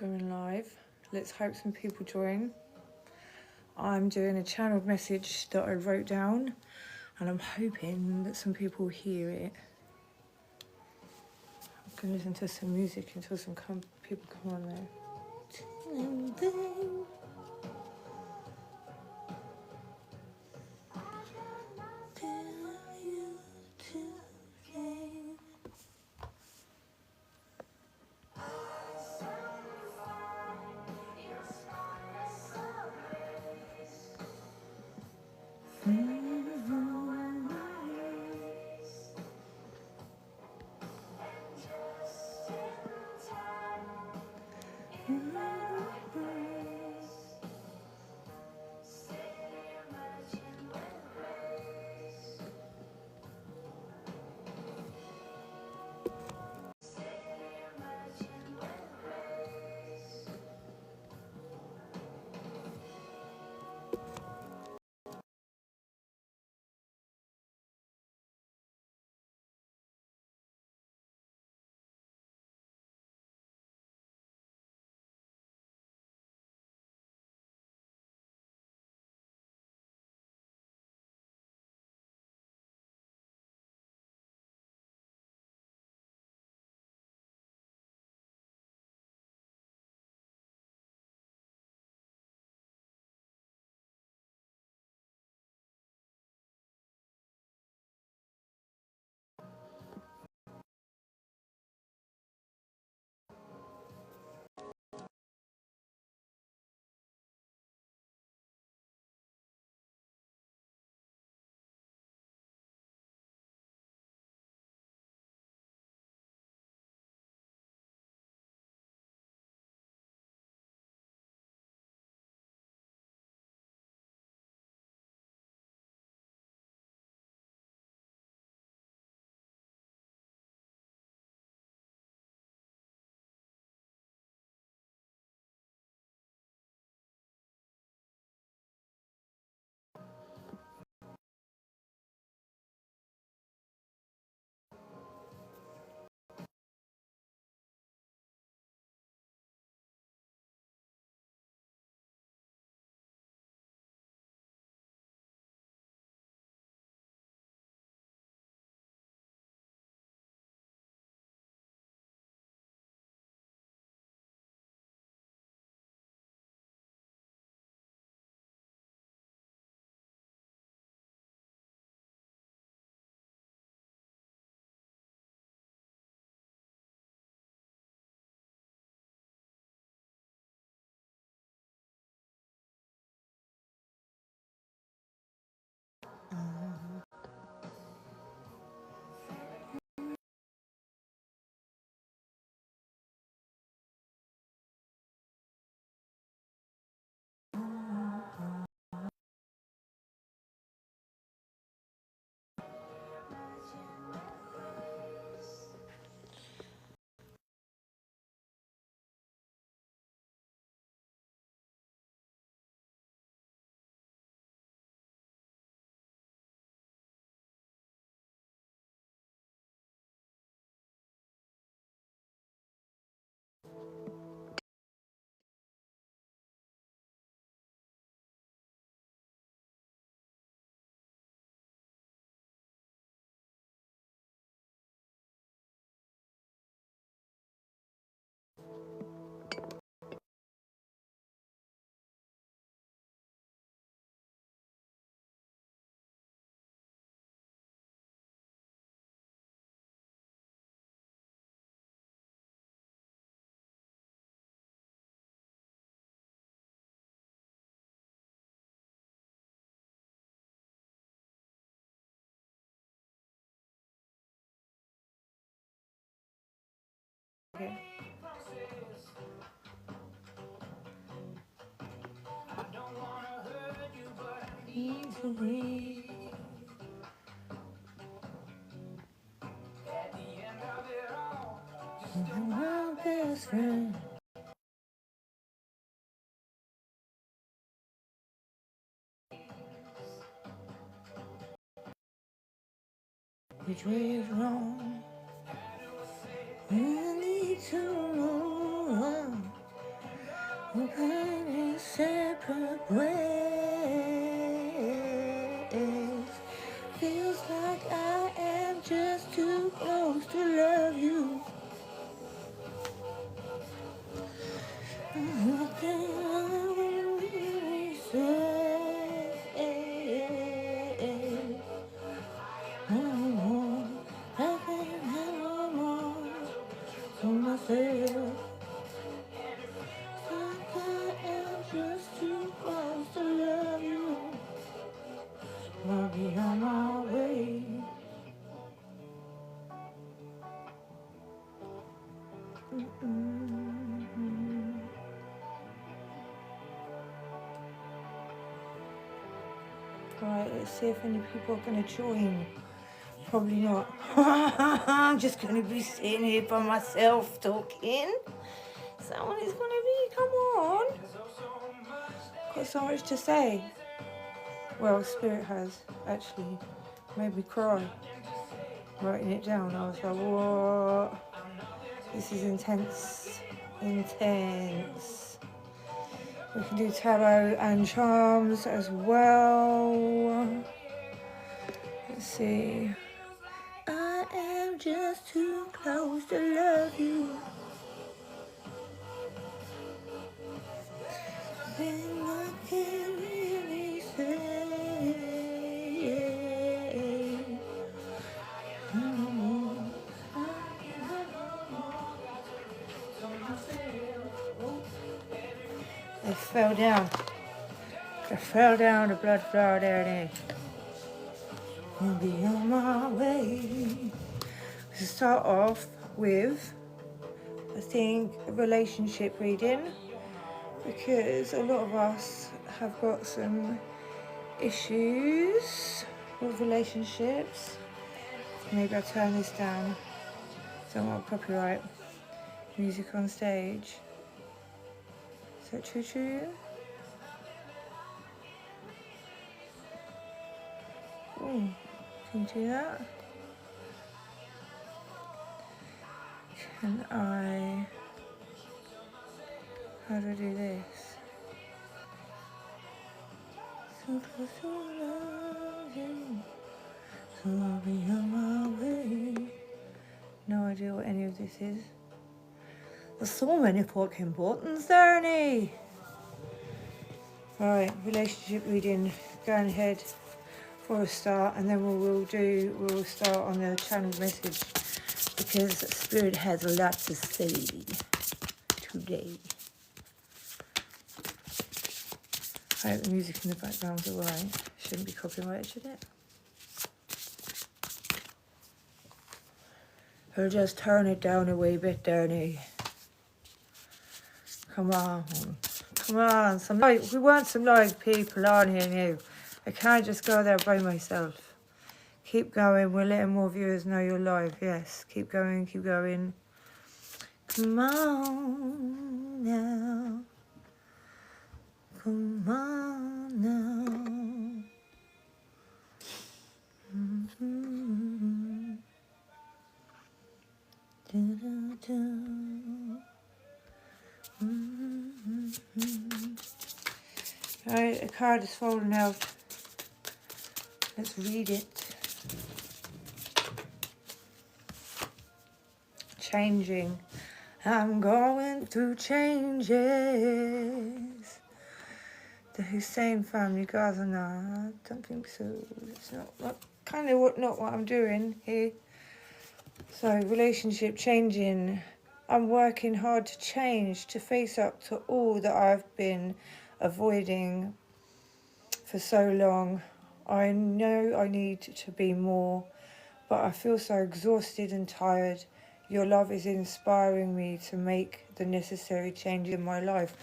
Going live. Let's hope some people join. I'm doing a channeled message that I wrote down and I'm hoping that some people hear it. I can listen to some music until some people come on there. Okay. My best friend. Which way is wrong? I need to know. myself. Like I am just too close to love you. I'll be on my way. Right, let's see if any people are going to join. Probably not. I'm just going to be sitting here by myself talking. Someone is going to be, come on. Got so much to say. Well, Spirit has actually made me cry. Writing it down, I was like, what? This is intense. Intense. We can do tarot and charms as well. Let's see. I am just too close to love you. Then I can't really say. They fell down. They fell down, the blood flowed down there. I'll be on my way. To start off with, I think, a relationship reading, because a lot of us have got some issues with relationships. Maybe I'll turn this down. Don't want copyright music on stage. Is that true? Oh, can you do that? Can I... How do I do this? So close to love you, so I'll be on my way. No idea what any of this is. There's so many fucking buttons there, Ernie. Right, relationship reading, going ahead for a start, and then we'll start on the channel message, because Spirit has a lot to say today. I hope the music in the background's alright. Shouldn't be copyrighted, should it? I'll just turn it down a wee bit, Ernie. Come on. Come on. We want some live people on here now. I can't just go there by myself. Keep going. We're letting more viewers know you're live. Yes. Keep going. Keep going. Come on now. Come on now. Mm-hmm. Right, a card is fallen out. Let's read it. Changing. I'm going through changes. The Hussein family, guys, no, I don't think so. It's not kind of not what I'm doing here. So, relationship changing. I'm working hard to change, to face up to all that I've been avoiding for so long. I know I need to be more, but I feel so exhausted and tired. Your love is inspiring me to make the necessary change in my life.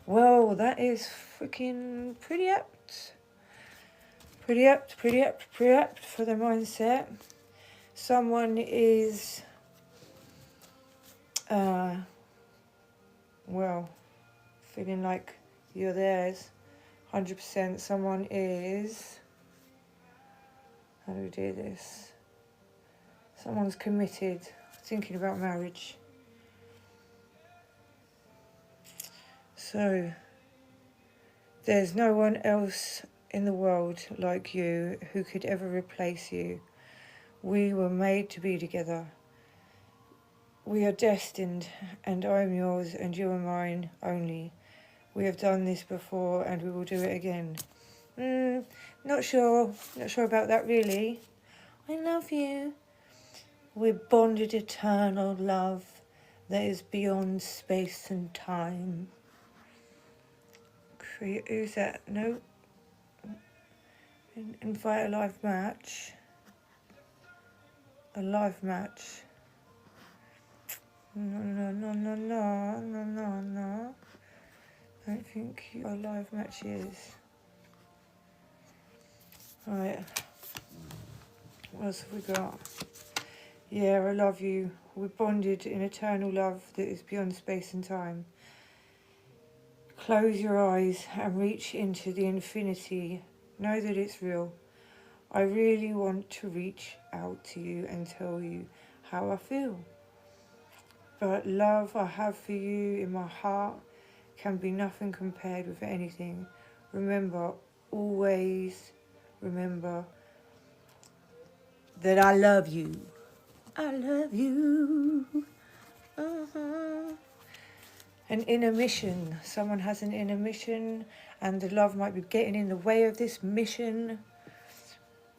Well, that is freaking pretty apt. Pretty apt for the mindset. Someone is, well, feeling like you're theirs. 100%. Someone is, how do we do this? Someone's committed, thinking about marriage. So, there's no one else in the world like you who could ever replace you. We were made to be together. We are destined, and I'm yours and you are mine only. We have done this before and we will do it again. Not sure about that really. I love you. We're bonded eternal love, that is beyond space and time. Who's that? No. Invite a live match. A live match. No. I don't think a live match is. Right. What else have we got? Yeah, I love you. We're bonded in eternal love that is beyond space and time. Close your eyes and reach into the infinity. Know that it's real. I really want to reach out to you and tell you how I feel. But love I have for you in my heart can be nothing compared with anything. Remember, always remember that I love you. I love you. An inner mission. Someone has an inner mission and the love might be getting in the way of this mission.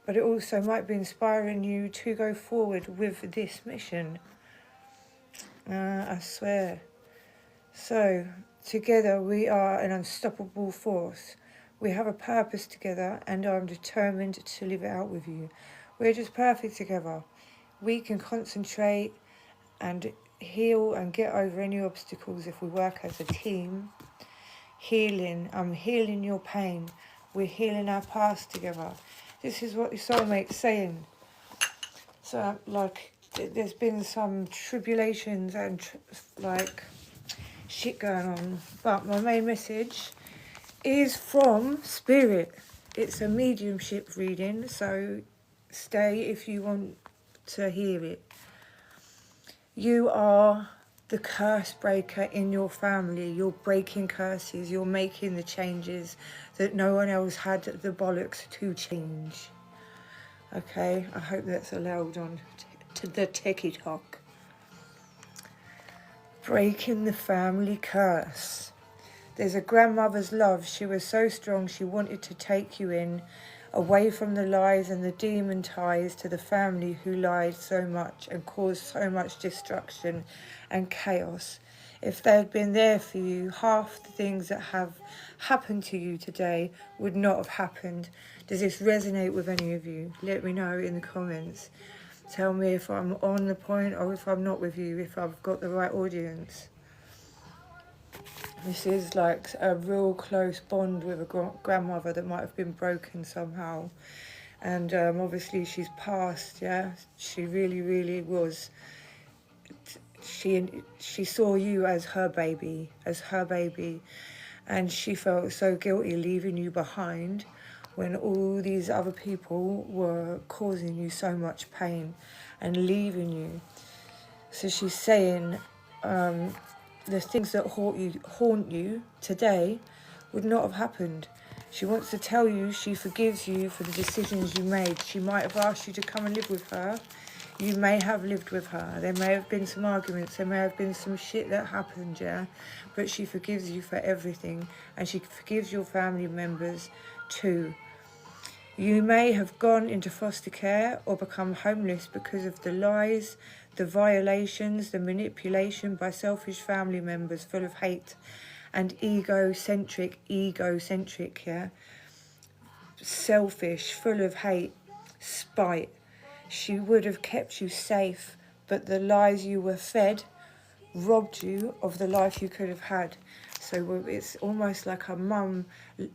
But it also might be inspiring you to go forward with this mission. I swear. So, together we are an unstoppable force. We have a purpose together and I'm determined to live it out with you. We're just perfect together. We can concentrate and heal and get over any obstacles if we work as a team. Healing. I'm healing your pain. We're healing our past together. This is what your soulmate's saying. So, like, there's been some tribulations and, shit going on. But my main message is from Spirit. It's a mediumship reading, so stay if you want to hear it. You are the curse breaker in your family. You're breaking curses. You're making the changes that no one else had the bollocks to change. Okay, I hope that's allowed on to the TikTok. Breaking the family curse. There's a grandmother's love. She was so strong she wanted to take you in, away from the lies and the demon ties to the family who lied so much and caused so much destruction and chaos. If they had been there for you, half the things that have happened to you today would not have happened. Does this resonate with any of you? Let me know in the comments. Tell me if I'm on the point or if I'm not with you, if I've got the right audience. This is like a real close bond with a grandmother that might have been broken somehow. And obviously she's passed, yeah? She really, really was. She saw you as her baby. And she felt so guilty leaving you behind when all these other people were causing you so much pain and leaving you. So she's saying the things that haunt you today would not have happened. She wants to tell you she forgives you for the decisions you made. She might have asked you to come and live with her. You may have lived with her. There may have been some arguments. There may have been some shit that happened, yeah? But she forgives you for everything. And she forgives your family members too. You may have gone into foster care or become homeless because of the lies, the violations, the manipulation by selfish family members full of hate and egocentric, yeah? Selfish, full of hate, spite. She would have kept you safe, but the lies you were fed robbed you of the life you could have had. So it's almost like a mum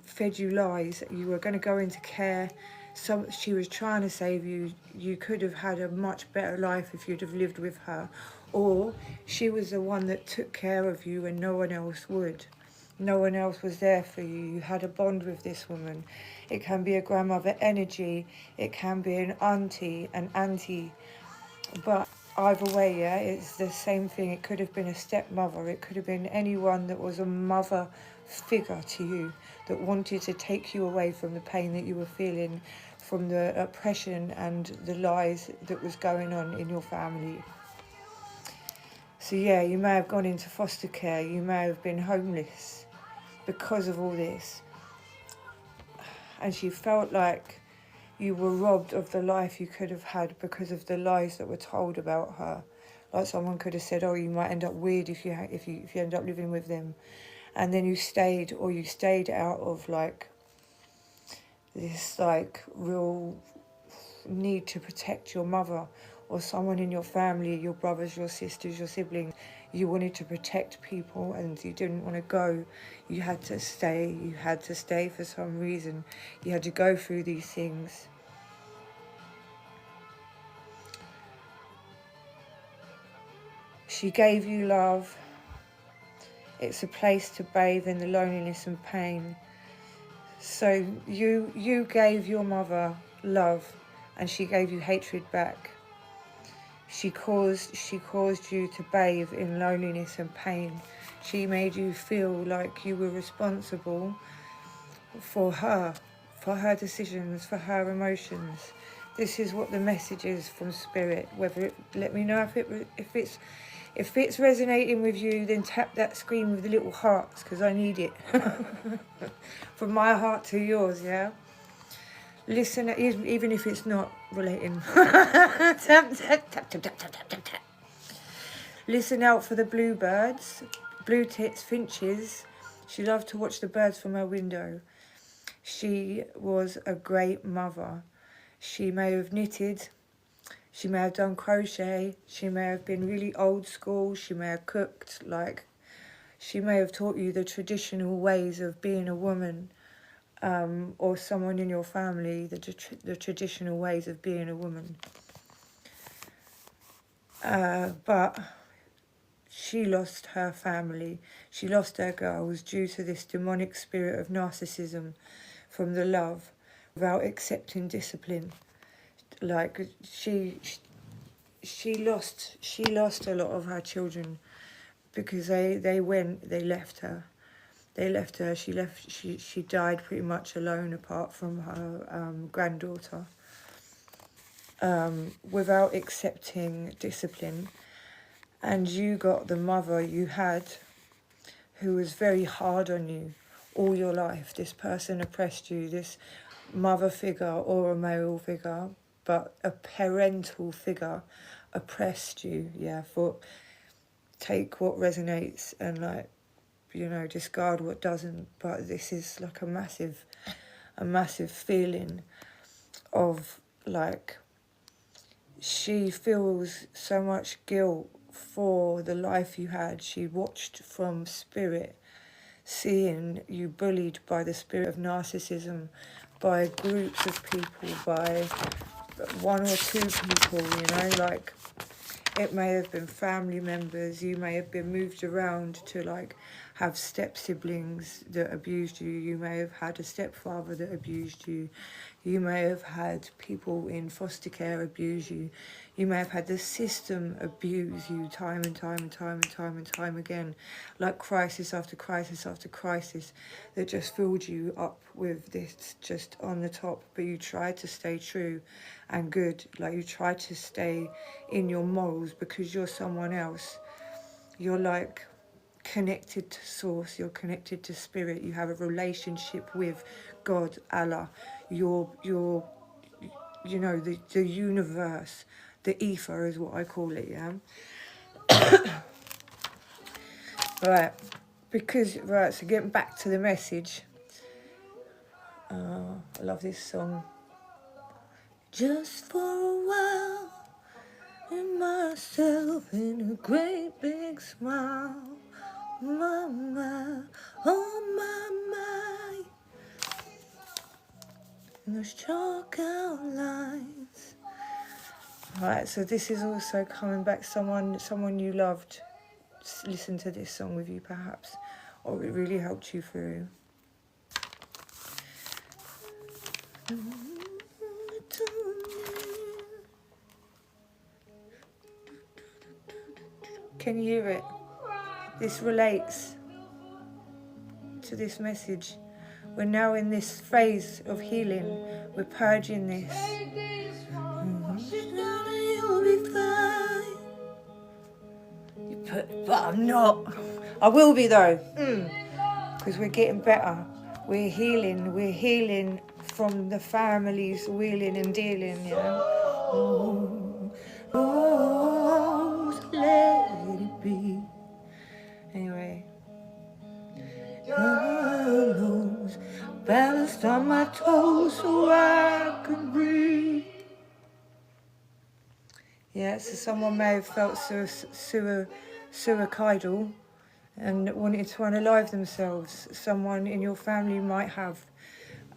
fed you lies. You were going to go into care. So she was trying to save you. You could have had a much better life if you'd have lived with her. Or she was the one that took care of you when no one else would. No one else was there for you. You had a bond with this woman. It can be a grandmother energy. It can be an auntie. But either way, yeah, it's the same thing. It could have been a stepmother. It could have been anyone that was a mother figure to you that wanted to take you away from the pain that you were feeling, from the oppression and the lies that was going on in your family. So yeah, you may have gone into foster care. You may have been homeless because of all this. And she felt like you were robbed of the life you could have had because of the lies that were told about her. Like someone could have said, oh, you might end up weird if you end up living with them. And then you stayed out of like this like real need to protect your mother or someone in your family, your brothers, your sisters, your siblings. You wanted to protect people and you didn't want to go. You had to stay. You had to stay for some reason. You had to go through these things. She gave you love. It's a place to bathe in the loneliness and pain. So you gave your mother love and she gave you hatred back. She caused you to bathe in loneliness and pain. She made you feel like you were responsible for her decisions, for her emotions. This is what the message is from Spirit. Let me know if it's resonating with you, then tap that screen with the little hearts, because I need it. From my heart to yours, yeah? Listen, even if it's not relating. Tap, tap, tap, tap, tap, tap, tap, tap. Listen out for the bluebirds, blue tits, finches. She loved to watch the birds from her window. She was a great mother. She may have knitted. She may have done crochet. She may have been really old school. She may have cooked. She may have taught you the traditional ways of being a woman. Or someone in your family, the traditional ways of being a woman. But she lost her family. She lost her girls due to this demonic spirit of narcissism from the love, without accepting discipline. Like she lost a lot of her children because they left her. They left her. She died pretty much alone, apart from her granddaughter, without accepting discipline. And you got the mother you had, who was very hard on you all your life. This person oppressed you. This mother figure or a male figure, but a parental figure, oppressed you. Yeah, take what resonates and discard what doesn't. But this is like a massive feeling of she feels so much guilt for the life you had. She watched from Spirit, seeing you bullied by the spirit of narcissism, by groups of people, by one or two people, it may have been family members. You may have been moved around to have step siblings that abused you. You may have had a stepfather that abused you. You may have had people in foster care abuse you. You may have had the system abuse you time and time again, like crisis after crisis after crisis, that just filled you up with this just on the top. But you tried to stay true and good. You tried to stay in your morals because you're someone else. You're connected to Source. You're connected to Spirit. You have a relationship with God, Allah. You're the universe. The ether is what I call it, yeah? Right, so getting back to the message. I love this song. Just for a while, and myself in a great big smile. My, oh my. And those chalk outlines. Right, so this is also coming back. Someone you loved listened to this song with you, perhaps, or it really helped you through. Can you hear it? This relates to this message. We're now in this phase of healing. We're purging this. You'll be fine. But I'm not. I will be though. Because we're getting better. We're healing from the families wheeling and dealing, you know. Oh, let be. Anyway. Nose, balanced on my toes so I can breathe. Yeah, so someone may have felt suicidal and wanted to unalive themselves. Someone in your family might have.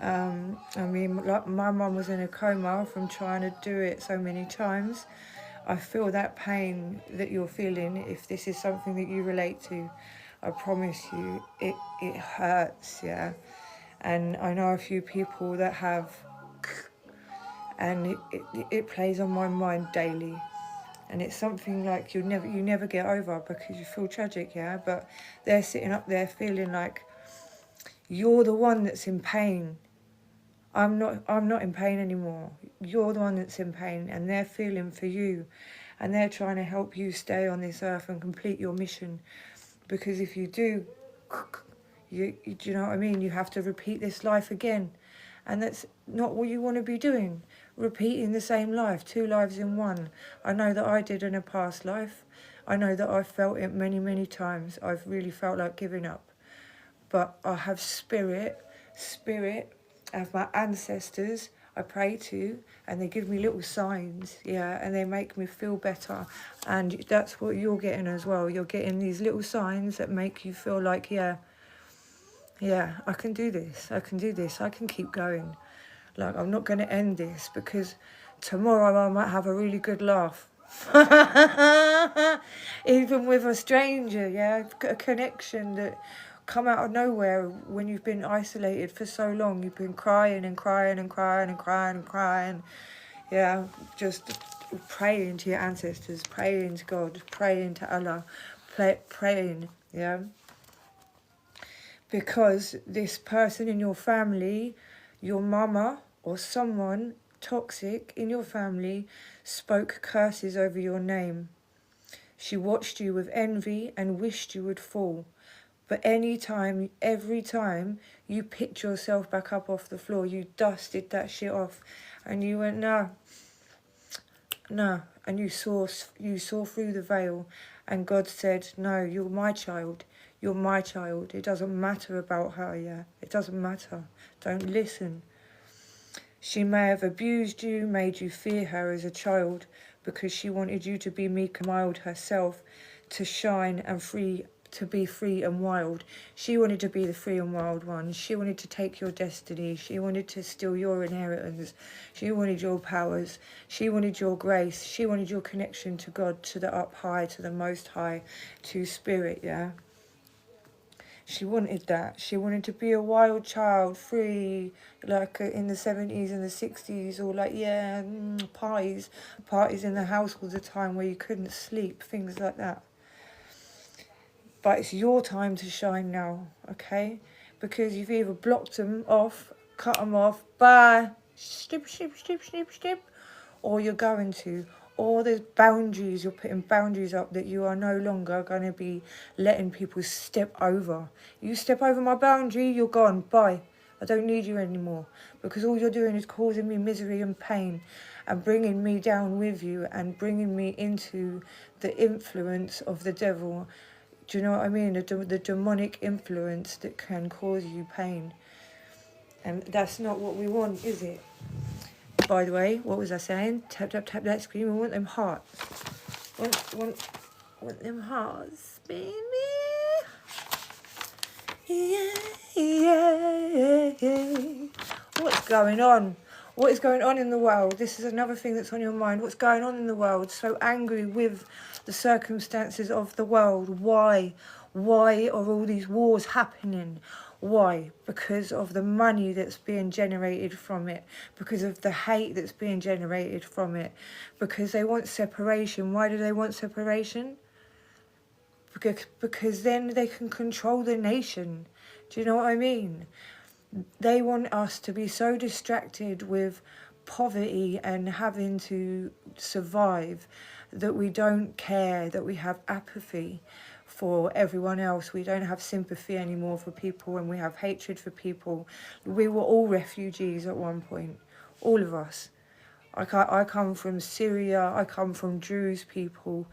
I mean, like my mum was in a coma from trying to do it so many times. I feel that pain that you're feeling. If this is something that you relate to, I promise you, it hurts, yeah. And I know a few people that have, and it plays on my mind daily. And it's something like you never get over because you feel tragic, yeah. But they're sitting up there feeling like you're the one that's in pain. I'm not in pain anymore. You're the one that's in pain, and they're feeling for you, and they're trying to help you stay on this earth and complete your mission. Because if you do, do you know what I mean? You have to repeat this life again, and that's not what you want to be doing. Repeating the same life, 2 lives in one. I know that I did in a past life. I know that I've felt it many, many times. I've really felt like giving up, but I have spirit. I have my ancestors I pray to, and they give me little signs, yeah, and they make me feel better. And that's what you're getting as well. You're getting these little signs that make you feel like, yeah, I can do this, I can keep going. Like, I'm not going to end this because tomorrow I might have a really good laugh. Even with a stranger, yeah, a connection that come out of nowhere when you've been isolated for so long. You've been crying and crying and crying and crying and crying. Yeah, just praying to your ancestors, praying to God, praying to Allah, praying, yeah. Because this person in your family, your mama or someone toxic in your family, spoke curses over your name. She watched you with envy and wished you would fall. But every time you picked yourself back up off the floor, you dusted that shit off, and you went, no, and you saw through the veil, and God said, no, you're my child. It doesn't matter about her, yeah. It doesn't matter. Don't listen. She may have abused you, made you fear her as a child, because she wanted you to be meek and mild herself, to shine and to be free and wild. She wanted to be the free and wild one. She wanted to take your destiny. She wanted to steal your inheritance. She wanted your powers. She wanted your grace. She wanted your connection to God, to the up high, to the most high, to spirit, yeah. She wanted that. She wanted to be a wild child, free, like in the 70s and the 60s, or like, yeah, parties in the house all the time where you couldn't sleep, things like that. But it's your time to shine now, okay? Because you've either blocked them off, cut them off, bye, snip, or you're going to. Or there's boundaries, you're putting boundaries up that you are no longer going to be letting people step over. You step over my boundary, you're gone, bye. I don't need you anymore. Because all you're doing is causing me misery and pain and bringing me down with you and bringing me into the influence of the devil. Do you know what I mean? The demonic influence that can cause you pain. And that's not what we want, is it? By the way, what was I saying? Tap that screen. We want them hearts. Want them hearts, baby. Yeah. What's going on? What is going on in the world? This is another thing that's on your mind. What's going on in the world? So angry with the circumstances of the world. Why? Why are all these wars happening? Why? Because of the money that's being generated from it. Because of the hate that's being generated from it. Because they want separation. Why do they want separation? Because then they can control the nation. Do you know what I mean? They want us to be so distracted with poverty and having to survive that we don't care, that we have apathy for everyone else. We don't have sympathy anymore for people, and we have hatred for people. We were all refugees at one point, all of us. I come from Syria, I come from Druze people,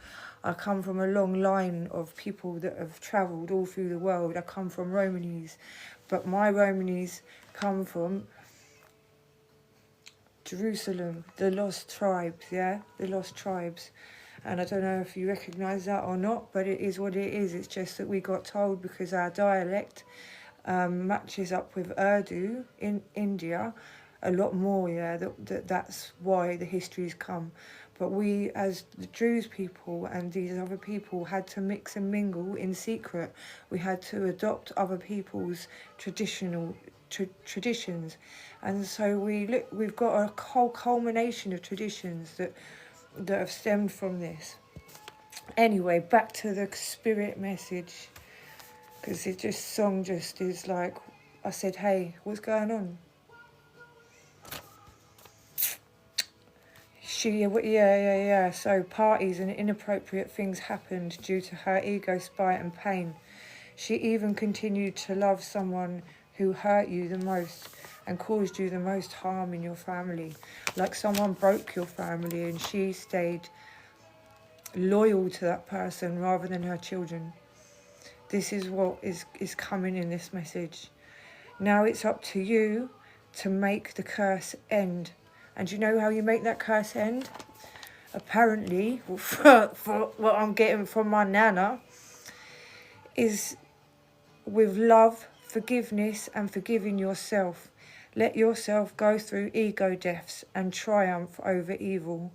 I come from a long line of people that have travelled all through the world. I come from Romanis, but my Romanis come from Jerusalem, the lost tribes, yeah? The lost tribes. And I don't know if you recognise that or not, but it is what it is. It's just that we got told because our dialect matches up with Urdu in India a lot more, yeah, that's why the histories come. But we, as the Druze people and these other people, had to mix and mingle in secret. We had to adopt other people's traditions. And so we've got a whole culmination of traditions that have stemmed from this. Anyway, back to the spirit message, because song is like, I said, hey, what's going on? Yeah. So parties and inappropriate things happened due to her ego, spite and pain. She even continued to love someone who hurt you the most and caused you the most harm in your family. Like someone broke your family and she stayed loyal to that person rather than her children. This is what is coming in this message. Now it's up to you to make the curse end. And do you know how you make that curse end? Apparently, for what I'm getting from my nana, is with love, forgiveness and forgiving yourself. Let yourself go through ego deaths and triumph over evil.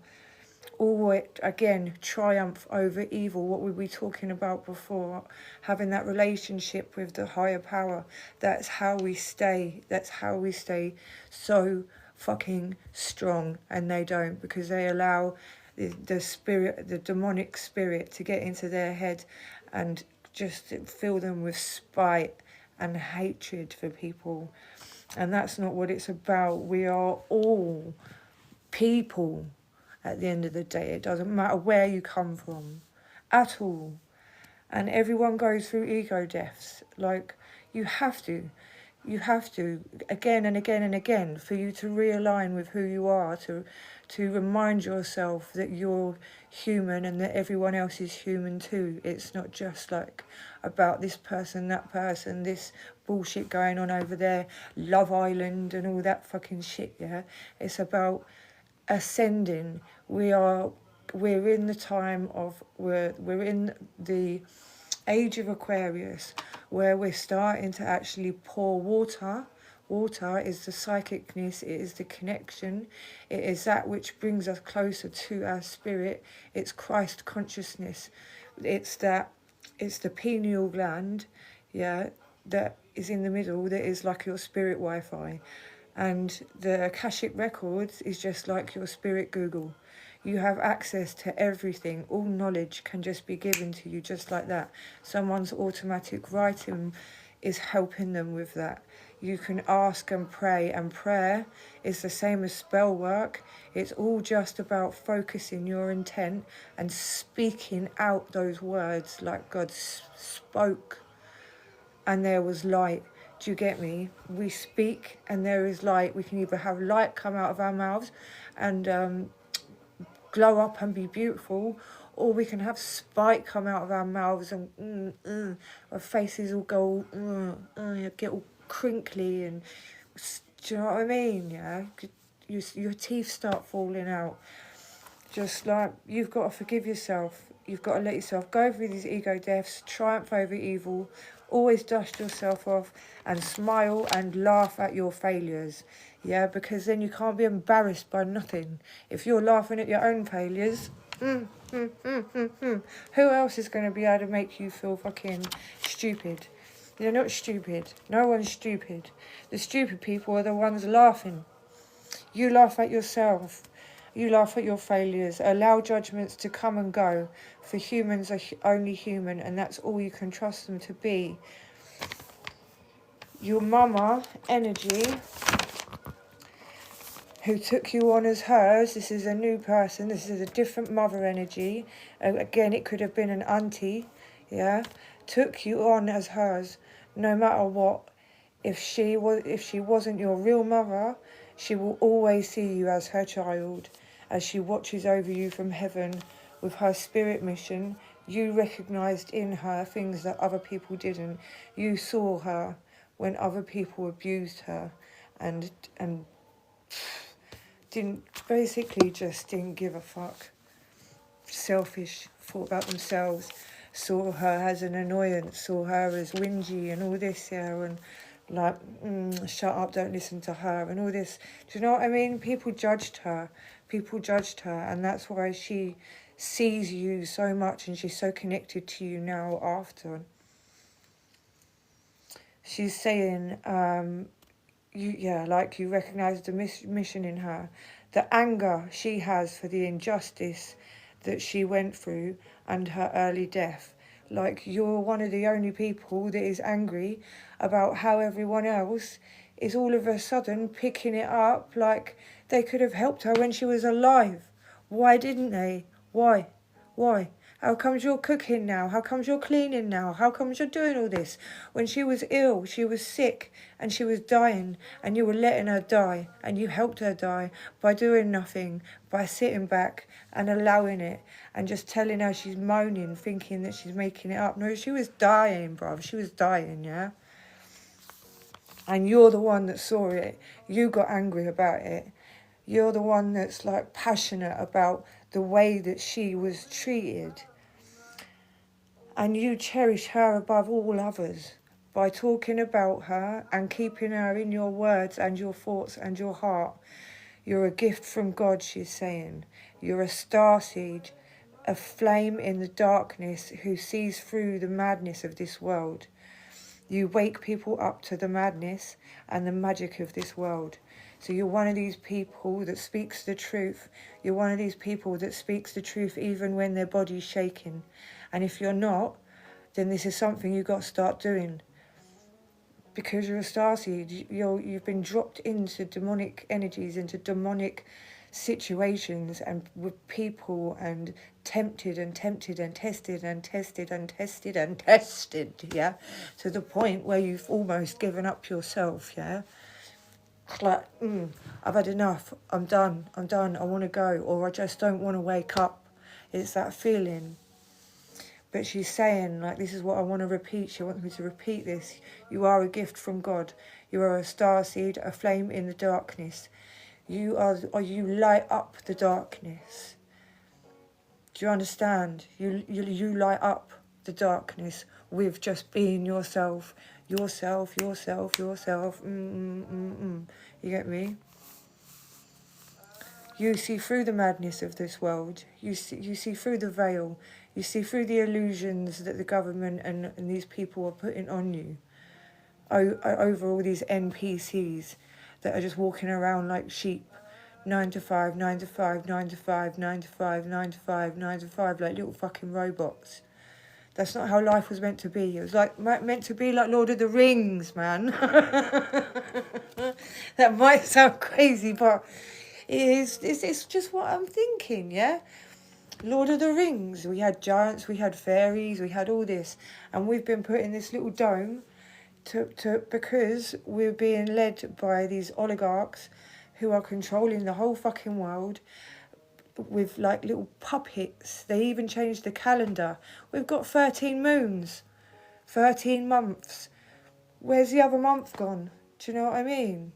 Again, triumph over evil. What were we talking about before? Having that relationship with the higher power. That's how we stay. That's how we stay so fucking strong. And they don't, because they allow the spirit, the demonic spirit, to get into their head and just fill them with spite and hatred for people. And that's not what it's about. We are all people. At the end of the day, it doesn't matter where you come from at all. And everyone goes through ego deaths. Like, you have to again and again and again, for you to realign with who you are, to remind yourself that you're human and that everyone else is human too. It's not just like about this person, that person, this bullshit going on over there, Love Island and all that fucking shit, yeah? It's about ascending. We're in the time of, we're in the age of Aquarius, where we're starting to actually pour water. Water is the psychicness, it is the connection, it is that which brings us closer to our spirit. It's Christ consciousness. It's the pineal gland, yeah, that is in the middle, that is like your spirit Wi-Fi. And the Akashic Records is just like your spirit Google. You have access to everything. All knowledge can just be given to you just like that. Someone's automatic writing is helping them with that. You can ask and prayer is the same as spell work. It's all just about focusing your intent and speaking out those words like God spoke and there was light. Do you get me? We speak and there is light. We can either have light come out of our mouths and glow up and be beautiful, or we can have spite come out of our mouths and our faces will go get all crinkly and do you know what I mean? Yeah, your teeth start falling out. Just like, you've got to forgive yourself. You've got to let yourself go through these ego deaths, triumph over evil, always dust yourself off and smile and laugh at your failures. Yeah, because then you can't be embarrassed by nothing. If you're laughing at your own failures, who else is going to be able to make you feel fucking stupid? You're not stupid. No one's stupid. The stupid people are the ones laughing. You laugh at yourself. You laugh at your failures. Allow judgments to come and go. For humans are only human, and that's all you can trust them to be. Your mama energy, who took you on as hers, this is a new person, this is a different mother energy. Again, it could have been an auntie, yeah? Took you on as hers, no matter what. If she wasn't your real mother, She will always see you as her child, as she watches over you from heaven with her spirit mission. You recognised in her things that other people didn't. You saw her when other people abused her and didn't, basically just didn't give a fuck. Selfish, thought about themselves, saw her as an annoyance, saw her as whingy and all this, yeah, and like, shut up, don't listen to her and all this. Do you know what I mean? People judged her, and that's why she sees you so much and she's so connected to you now after. She's saying, you recognise the mission in her, the anger she has for the injustice that she went through and her early death. Like, you're one of the only people that is angry about how everyone else is all of a sudden picking it up like they could have helped her when she was alive. Why didn't they? Why? How comes you're cooking now? How comes you're cleaning now? How comes you're doing all this? When she was ill, she was sick, and she was dying, and you were letting her die, and you helped her die by doing nothing, by sitting back and allowing it, and just telling her she's moaning, thinking that she's making it up. No, she was dying, bruv. She was dying, yeah? And you're the one that saw it. You got angry about it. You're the one that's like passionate about the way that she was treated. And you cherish her above all others by talking about her and keeping her in your words and your thoughts and your heart. You're a gift from God, she's saying. You're a starseed, a flame in the darkness who sees through the madness of this world. You wake people up to the madness and the magic of this world. So you're one of these people that speaks the truth. You're one of these people that speaks the truth even when their body's shaking. And if you're not, then this is something you've got to start doing. Because you're a starseed, you've been dropped into demonic energies, into demonic situations and with people, and tempted and tested and tested and tested, yeah, to the point where you've almost given up yourself, yeah. It's like, I've had enough, I'm done, I want to go, or I just don't want to wake up. It's that feeling. But she's saying, like, this is what I want to repeat. She wants me to repeat this. You are a gift from God. You are a starseed, a flame in the darkness. You light up the darkness. Do you understand? You light up the darkness with just being yourself. You get me? You see through the madness of this world. You see through the veil. You see through the illusions that the government and these people are putting on you. Over all these NPCs that are just walking around like sheep. 9 to 5, 9 to 5, 9 to 5, 9 to 5, 9 to 5, 9 to 5, like little fucking robots. That's not how life was meant to be. It was like meant to be like Lord of the Rings, man. That might sound crazy, but it's just what I'm thinking, yeah? Lord of the Rings. We had giants, we had fairies, we had all this. And we've been put in this little dome because we're being led by these oligarchs who are controlling the whole fucking world with like little puppets. They even changed the calendar. We've got 13 moons, 13 months. Where's the other month gone? Do you know what I mean?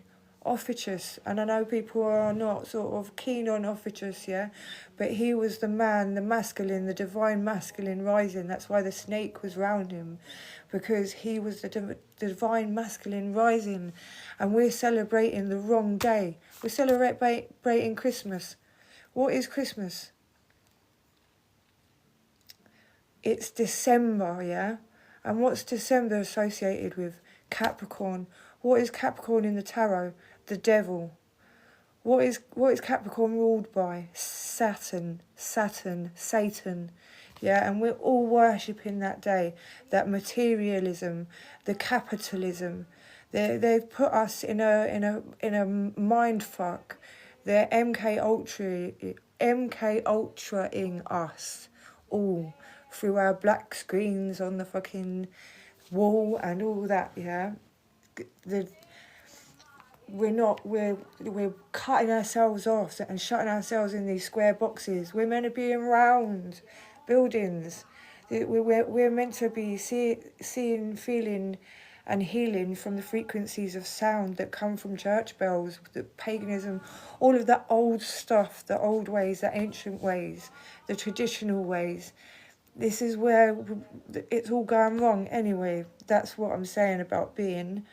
Ophiuchus, and I know people are not sort of keen on Ophiuchus, yeah, but he was the man, the masculine, the divine masculine rising. That's why the snake was round him, because he was the divine masculine rising, and we're celebrating the wrong day. We're celebrating Christmas. What is Christmas? It's December, yeah? And what's December associated with? Capricorn. What is Capricorn in the tarot? The devil. What is Capricorn ruled by? Satan. Yeah, and we're all worshipping that day, that materialism, the capitalism. They've put us in a mind fuck. They're MK Ultraing us all through our black screens on the fucking wall and all that, yeah. we're cutting ourselves off and shutting ourselves in these square boxes. We're meant to be in round buildings. We're meant to be seeing, feeling and healing from the frequencies of sound that come from church bells, the paganism, all of that old stuff, the old ways, the ancient ways, the traditional ways. This is where it's all going wrong anyway. That's what I'm saying about being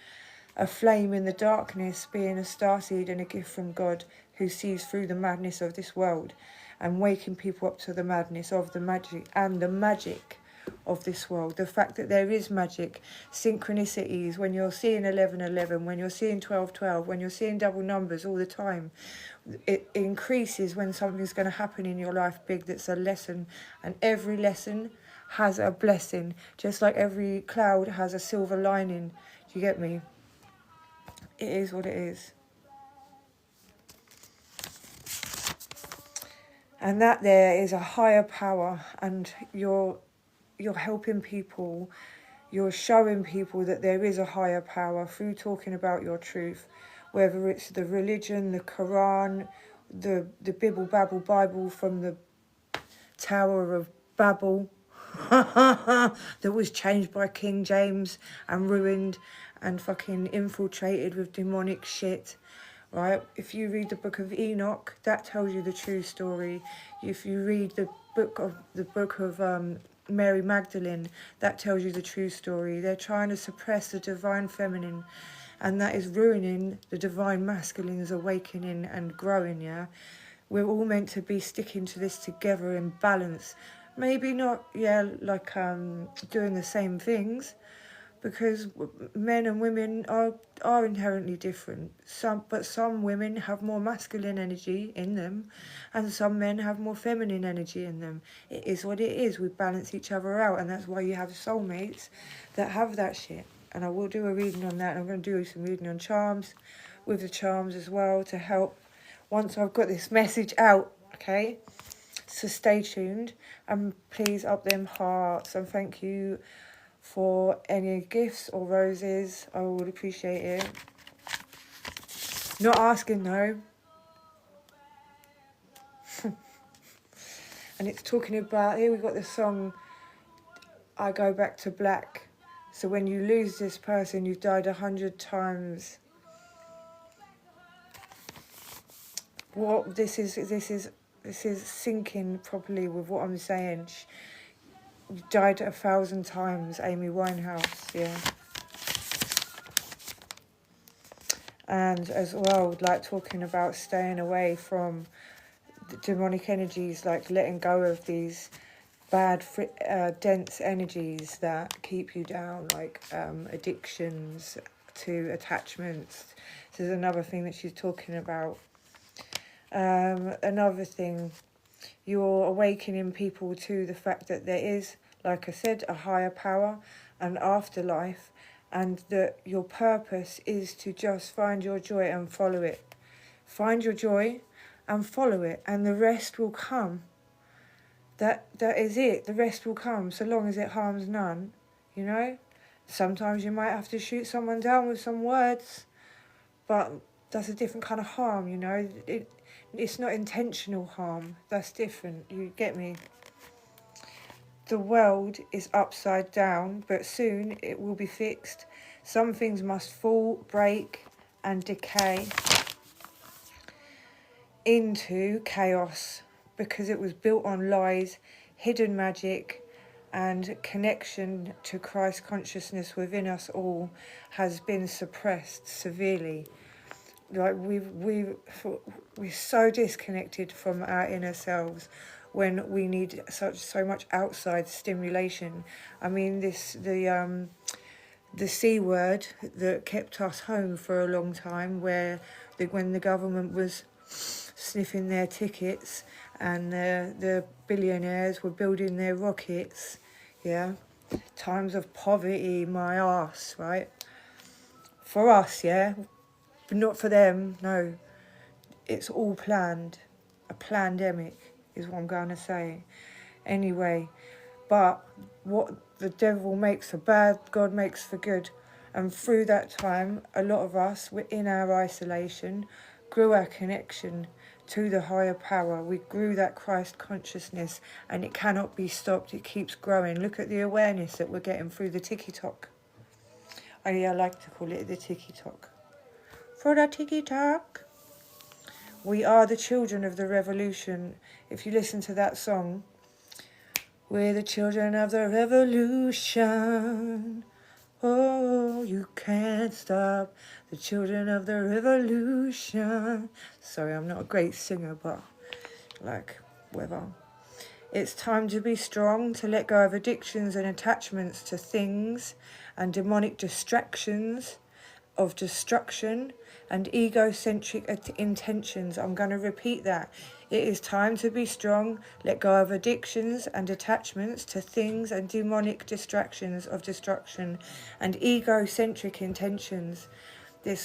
a flame in the darkness, being a starseed and a gift from God who sees through the madness of this world and waking people up to the madness of the magic and the magic of this world. The fact that there is magic, synchronicities, when you're seeing 11:11, when you're seeing 12:12, when you're seeing double numbers all the time, it increases when something's going to happen in your life big that's a lesson, and every lesson has a blessing, just like every cloud has a silver lining. Do you get me? It is what it is. And that there is a higher power, and you're helping people, you're showing people that there is a higher power through talking about your truth, whether it's the religion, the Quran, the Bibble Babble Bible from the Tower of Babel that was changed by King James and ruined and fucking infiltrated with demonic shit. Right? If you read the book of Enoch, that tells you the true story. If you read the book of Mary Magdalene, that tells you the true story. They're trying to suppress the divine feminine, and that is ruining the divine masculine's awakening and growing. Yeah, we're all meant to be sticking to this together in balance. Maybe not, like doing the same things, because men and women are inherently different. But some women have more masculine energy in them, and some men have more feminine energy in them. It is what it is. We balance each other out, and that's why you have soulmates that have that shit. And I will do a reading on that. And I'm going to do some reading on charms, with the charms as well, to help once I've got this message out. Okay, so stay tuned, and please up them hearts, and thank you for any gifts or roses. I would appreciate it. Not asking though. And it's talking about, here we got the song, I Go Back to Black. So when you lose this person, you've died 100 times. What this is syncing properly with what I'm saying. You died 1,000 times, Amy Winehouse, yeah. And as well, like talking about staying away from the demonic energies, like letting go of these bad, dense energies that keep you down, like addictions to attachments. This is another thing that she's talking about. Another thing, you're awakening people to the fact that there is, like I said, a higher power, an afterlife, and that your purpose is to just find your joy and follow it. Find your joy and follow it, and the rest will come. That is it. The rest will come, so long as it harms none, you know? Sometimes you might have to shoot someone down with some words, but that's a different kind of harm, you know? It's not intentional harm. That's different. You get me? The world is upside down, but soon it will be fixed. Some things must fall, break, and decay into chaos because it was built on lies, hidden magic, and connection to Christ consciousness within us all has been suppressed severely. Like we're so disconnected from our inner selves when we need so much outside stimulation. I mean, the C word that kept us home for a long time, when the government was sniffing their tickets and the billionaires were building their rockets, yeah. Times of poverty, my arse, right? For us, yeah. But not for them, no. It's all planned. A pandemic is what I'm going to say. Anyway, but what the devil makes for bad, God makes for good. And through that time, a lot of us, in our isolation, grew our connection to the higher power. We grew that Christ consciousness, and it cannot be stopped. It keeps growing. Look at the awareness that we're getting through the tiki-talk. I like to call it the tiki-talk. For the tiki-talk. We are the children of the revolution. If you listen to that song, we're the children of the revolution. Oh, you can't stop the children of the revolution. Sorry, I'm not a great singer, but like, whatever. It's time to be strong, to let go of addictions and attachments to things and demonic distractions of destruction and egocentric intentions. I'm going to repeat that. It is time to be strong, let go of addictions and attachments to things and demonic distractions of destruction and egocentric intentions. The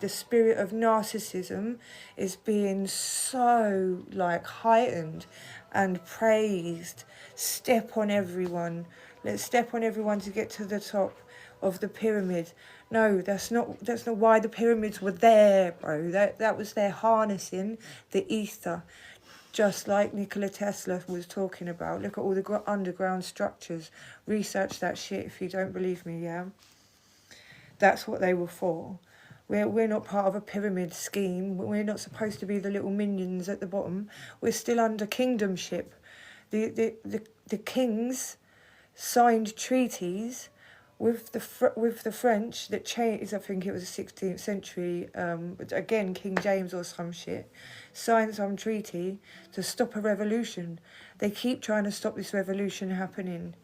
spirit of narcissism is being so like heightened and praised. Step on everyone. Let's step on everyone to get to the top of the pyramid. No, that's not why the pyramids were there, bro. That was their harnessing the ether, just like Nikola Tesla was talking about. Look at all the underground structures. Research that shit if you don't believe me, yeah? That's what they were for. We're not part of a pyramid scheme. We're not supposed to be the little minions at the bottom. We're still under kingdomship. The kings signed treaties with the French that changed. I think it was the 16th century. Again, King James or some shit signed some treaty to stop a revolution. They keep trying to stop this revolution happening.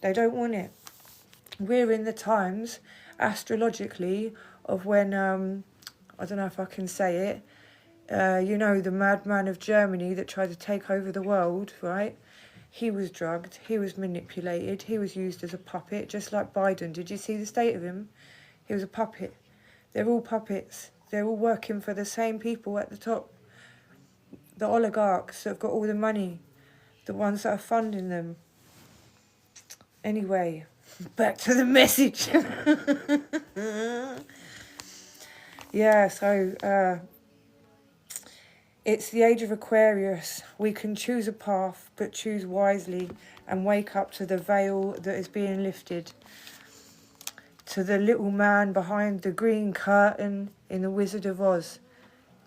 They don't want it. We're in the times, astrologically, of when I don't know if I can say it. You know, the madman of Germany that tried to take over the world, right? He was drugged, he was manipulated, he was used as a puppet, just like Biden. Did you see the state of him? He was a puppet. They're all puppets. They're all working for the same people at the top. The oligarchs that have got all the money, the ones that are funding them. Anyway, back to the message. Yeah, so it's the age of Aquarius. We can choose a path, but choose wisely and wake up to the veil that is being lifted. To the little man behind the green curtain in The Wizard of Oz.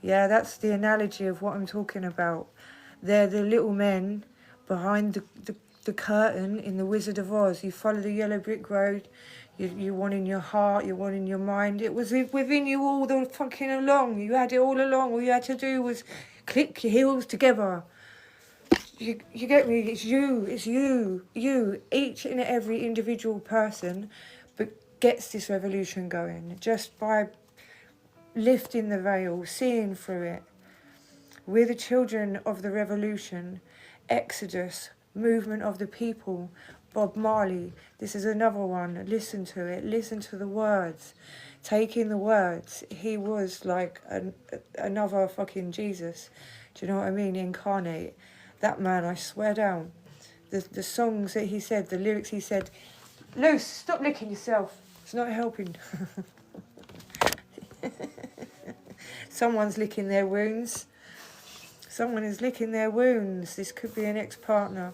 Yeah, that's the analogy of what I'm talking about. They're the little men behind the curtain in The Wizard of Oz. You follow the yellow brick road. You want in your heart, you want in your mind. It was within you all the fucking along. You had it all along. All you had to do was click your heels together. You get me? It's you. Each and every individual person but gets this revolution going just by lifting the veil, seeing through it. We're the children of the revolution. Exodus, movement of the people. Bob Marley, this is another one. Listen to it. Listen to the words. Take in the words. He was like another fucking Jesus. Do you know what I mean? Incarnate. That man, I swear down. The songs that he said, the lyrics he said. Luce, stop licking yourself. It's not helping. Someone's licking their wounds. Someone is licking their wounds. This could be an ex-partner.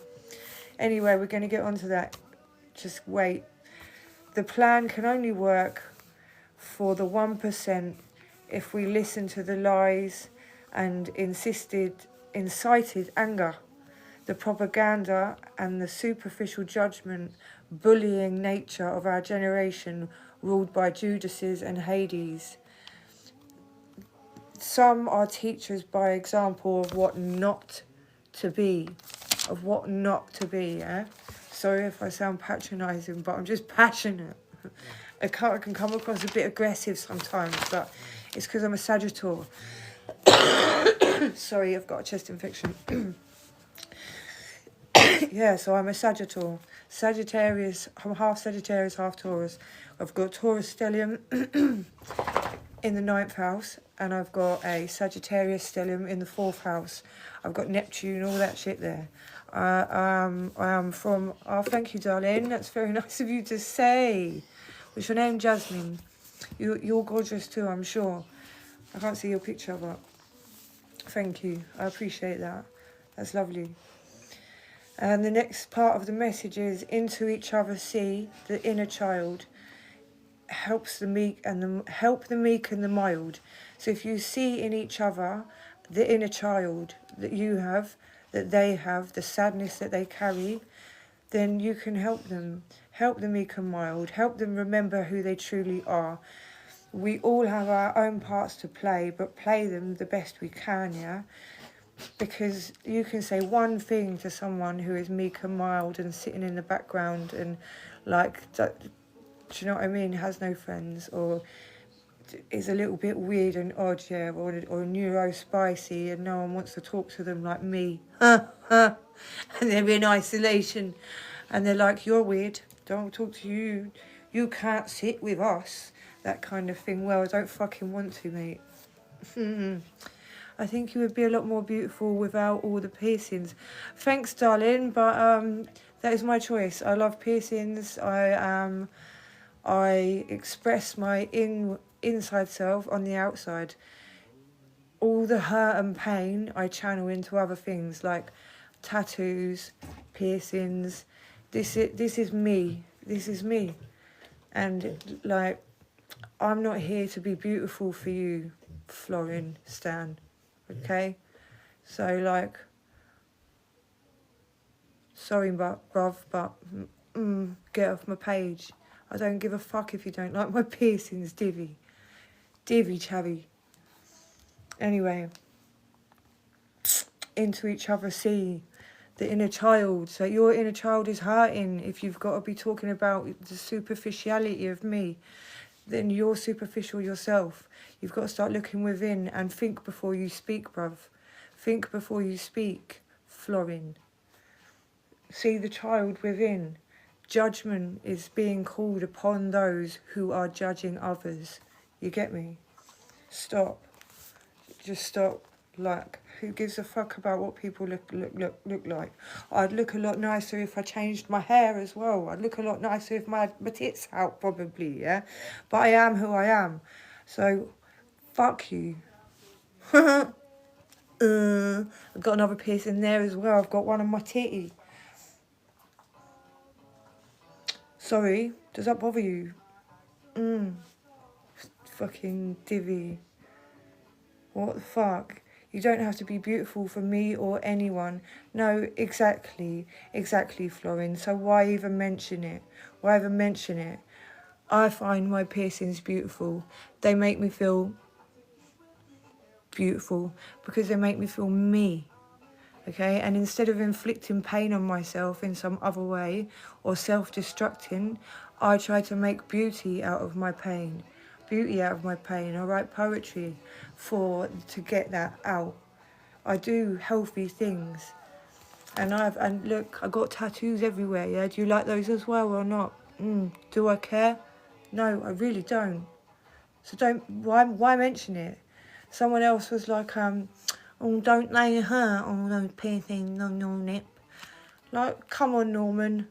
Anyway, we're going to get onto that. Just wait. The plan can only work for the 1% if we listen to the lies and incited anger, the propaganda and the superficial judgment, bullying nature of our generation ruled by Judases and Hades. Some are teachers by example of what not to be. Yeah? Sorry if I sound patronising, but I'm just passionate. I can come across a bit aggressive sometimes, but it's because I'm a Sagittarius. Sorry, I've got a chest infection. Yeah, so I'm a Sagittarius. I'm half Sagittarius, half Taurus. I've got Taurus stellium in the 9th house, and I've got a Sagittarius stellium in the 4th house. I've got Neptune, all that shit there. I am from... Oh, thank you, darling. That's very nice of you to say. What's your name? Jasmine. You're gorgeous too, I'm sure. I can't see your picture, but thank you. I appreciate that. That's lovely. And the next part of the message is into each other see the inner child helps the meek and the mild. So if you see in each other the inner child that you have, that they have, the sadness that they carry, then you can help them the meek and mild, help them remember who they truly are. We all have our own parts to play, but play them the best we can, yeah? Because you can say one thing to someone who is meek and mild and sitting in the background and like, do you know what I mean, has no friends, or is a little bit weird and odd, yeah, or neuro-spicy and no one wants to talk to them like me. And they're in isolation and they're like, you're weird, don't talk to you, you can't sit with us, that kind of thing. Well, I don't fucking want to, mate. I think you would be a lot more beautiful without all the piercings. Thanks, darling, but that is my choice. I love piercings. I express my inside self on the outside. All the hurt and pain I channel into other things like tattoos, piercings. This is me. This is me. And like, I'm not here to be beautiful for you, Florin Stan. Okay? So like, sorry bruv, but get off my page. I don't give a fuck if you don't like my piercings, divvy chavvy. Anyway, into each other see the inner child. So your inner child is hurting. If you've got to be talking about the superficiality of me, then you're superficial yourself. You've got to start looking within and think before you speak, bruv. Think before you speak, Florin. See the child within. Judgment is being called upon those who are judging others. You get me? Stop. Just stop. Like, who gives a fuck about what people look like? I'd look a lot nicer if I changed my hair as well. I'd look a lot nicer if my tits out, probably, yeah? But I am who I am. So, fuck you. I've got another piercing there as well. I've got one on my titty. Sorry, does that bother you? Fucking divvy. What the fuck? You don't have to be beautiful for me or anyone. No, exactly, Florin. So why even mention it? Why even mention it? I find my piercings beautiful. They make me feel beautiful because they make me feel me. Okay, and instead of inflicting pain on myself in some other way or self-destructing, I try to make beauty out of my pain. I write poetry to get that out. I do healthy things. And look, I got tattoos everywhere, yeah? Do you like those as well or not? Do I care? No, I really don't. So why mention it? Someone else was like, oh, don't lay your heart on those piercings on your lip. Like, come on, Norman.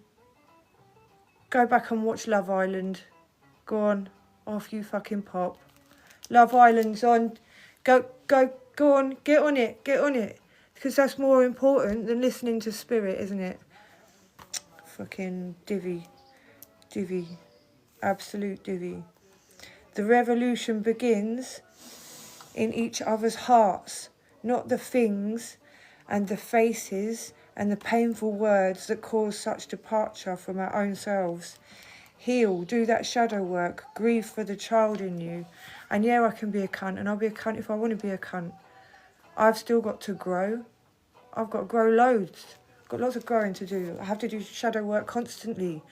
Go back and watch Love Island. Go on. Off you fucking pop. Love Island's on. Go on. Get on it. Because that's more important than listening to Spirit, isn't it? Fucking divvy. Absolute divvy. The revolution begins in each other's hearts, not the things and the faces and the painful words that cause such departure from our own selves. Heal, do that shadow work, grieve for the child in you. And yeah, I can be a cunt, and I'll be a cunt if I want to be a cunt. I've still got to grow. I've got to grow loads. Got lots of growing to do. I have to do shadow work constantly.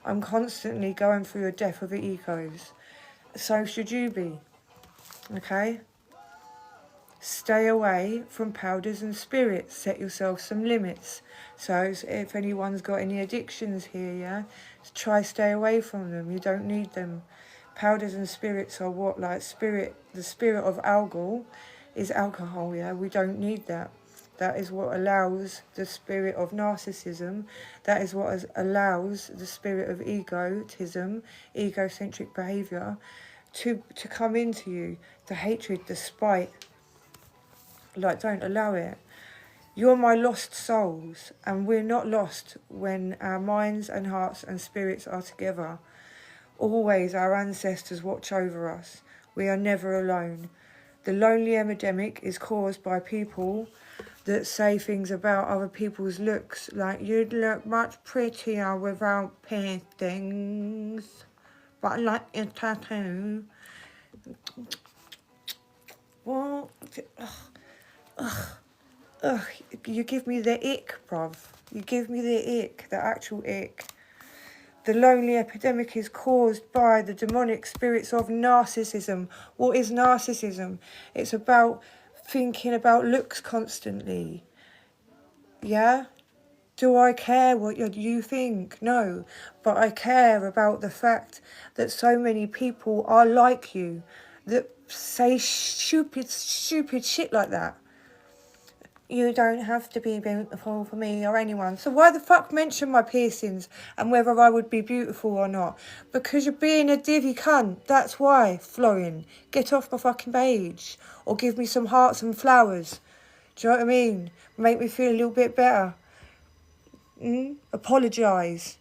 I'm constantly going through a death of the egos. So should you be. Okay? Stay away from powders and spirits. Set yourself some limits. So if anyone's got any addictions here, yeah, try stay away from them. You don't need them. Powders and spirits are what? Like the spirit of alcohol is alcohol, yeah? We don't need that. That is what allows the spirit of narcissism. That is what allows the spirit of egotism, egocentric behaviour, to come into you. The hatred, the spite. Like, don't allow it. You're my lost souls, and we're not lost when our minds and hearts and spirits are together. Always our ancestors watch over us. We are never alone. The lonely epidemic is caused by people that say things about other people's looks, like, you'd look much prettier without piercings, but I like your tattoo. What? Ugh, you give me the ick, bruv. You give me the ick, the actual ick. The lonely epidemic is caused by the demonic spirits of narcissism. What is narcissism? It's about thinking about looks constantly. Yeah? Do I care what you think? No. But I care about the fact that so many people are like you, that say stupid shit like that. You don't have to be beautiful for me or anyone. So why the fuck mention my piercings and whether I would be beautiful or not? Because you're being a divvy cunt. That's why, Florin. Get off my fucking page. Or give me some hearts and flowers. Do you know what I mean? Make me feel a little bit better. Apologise.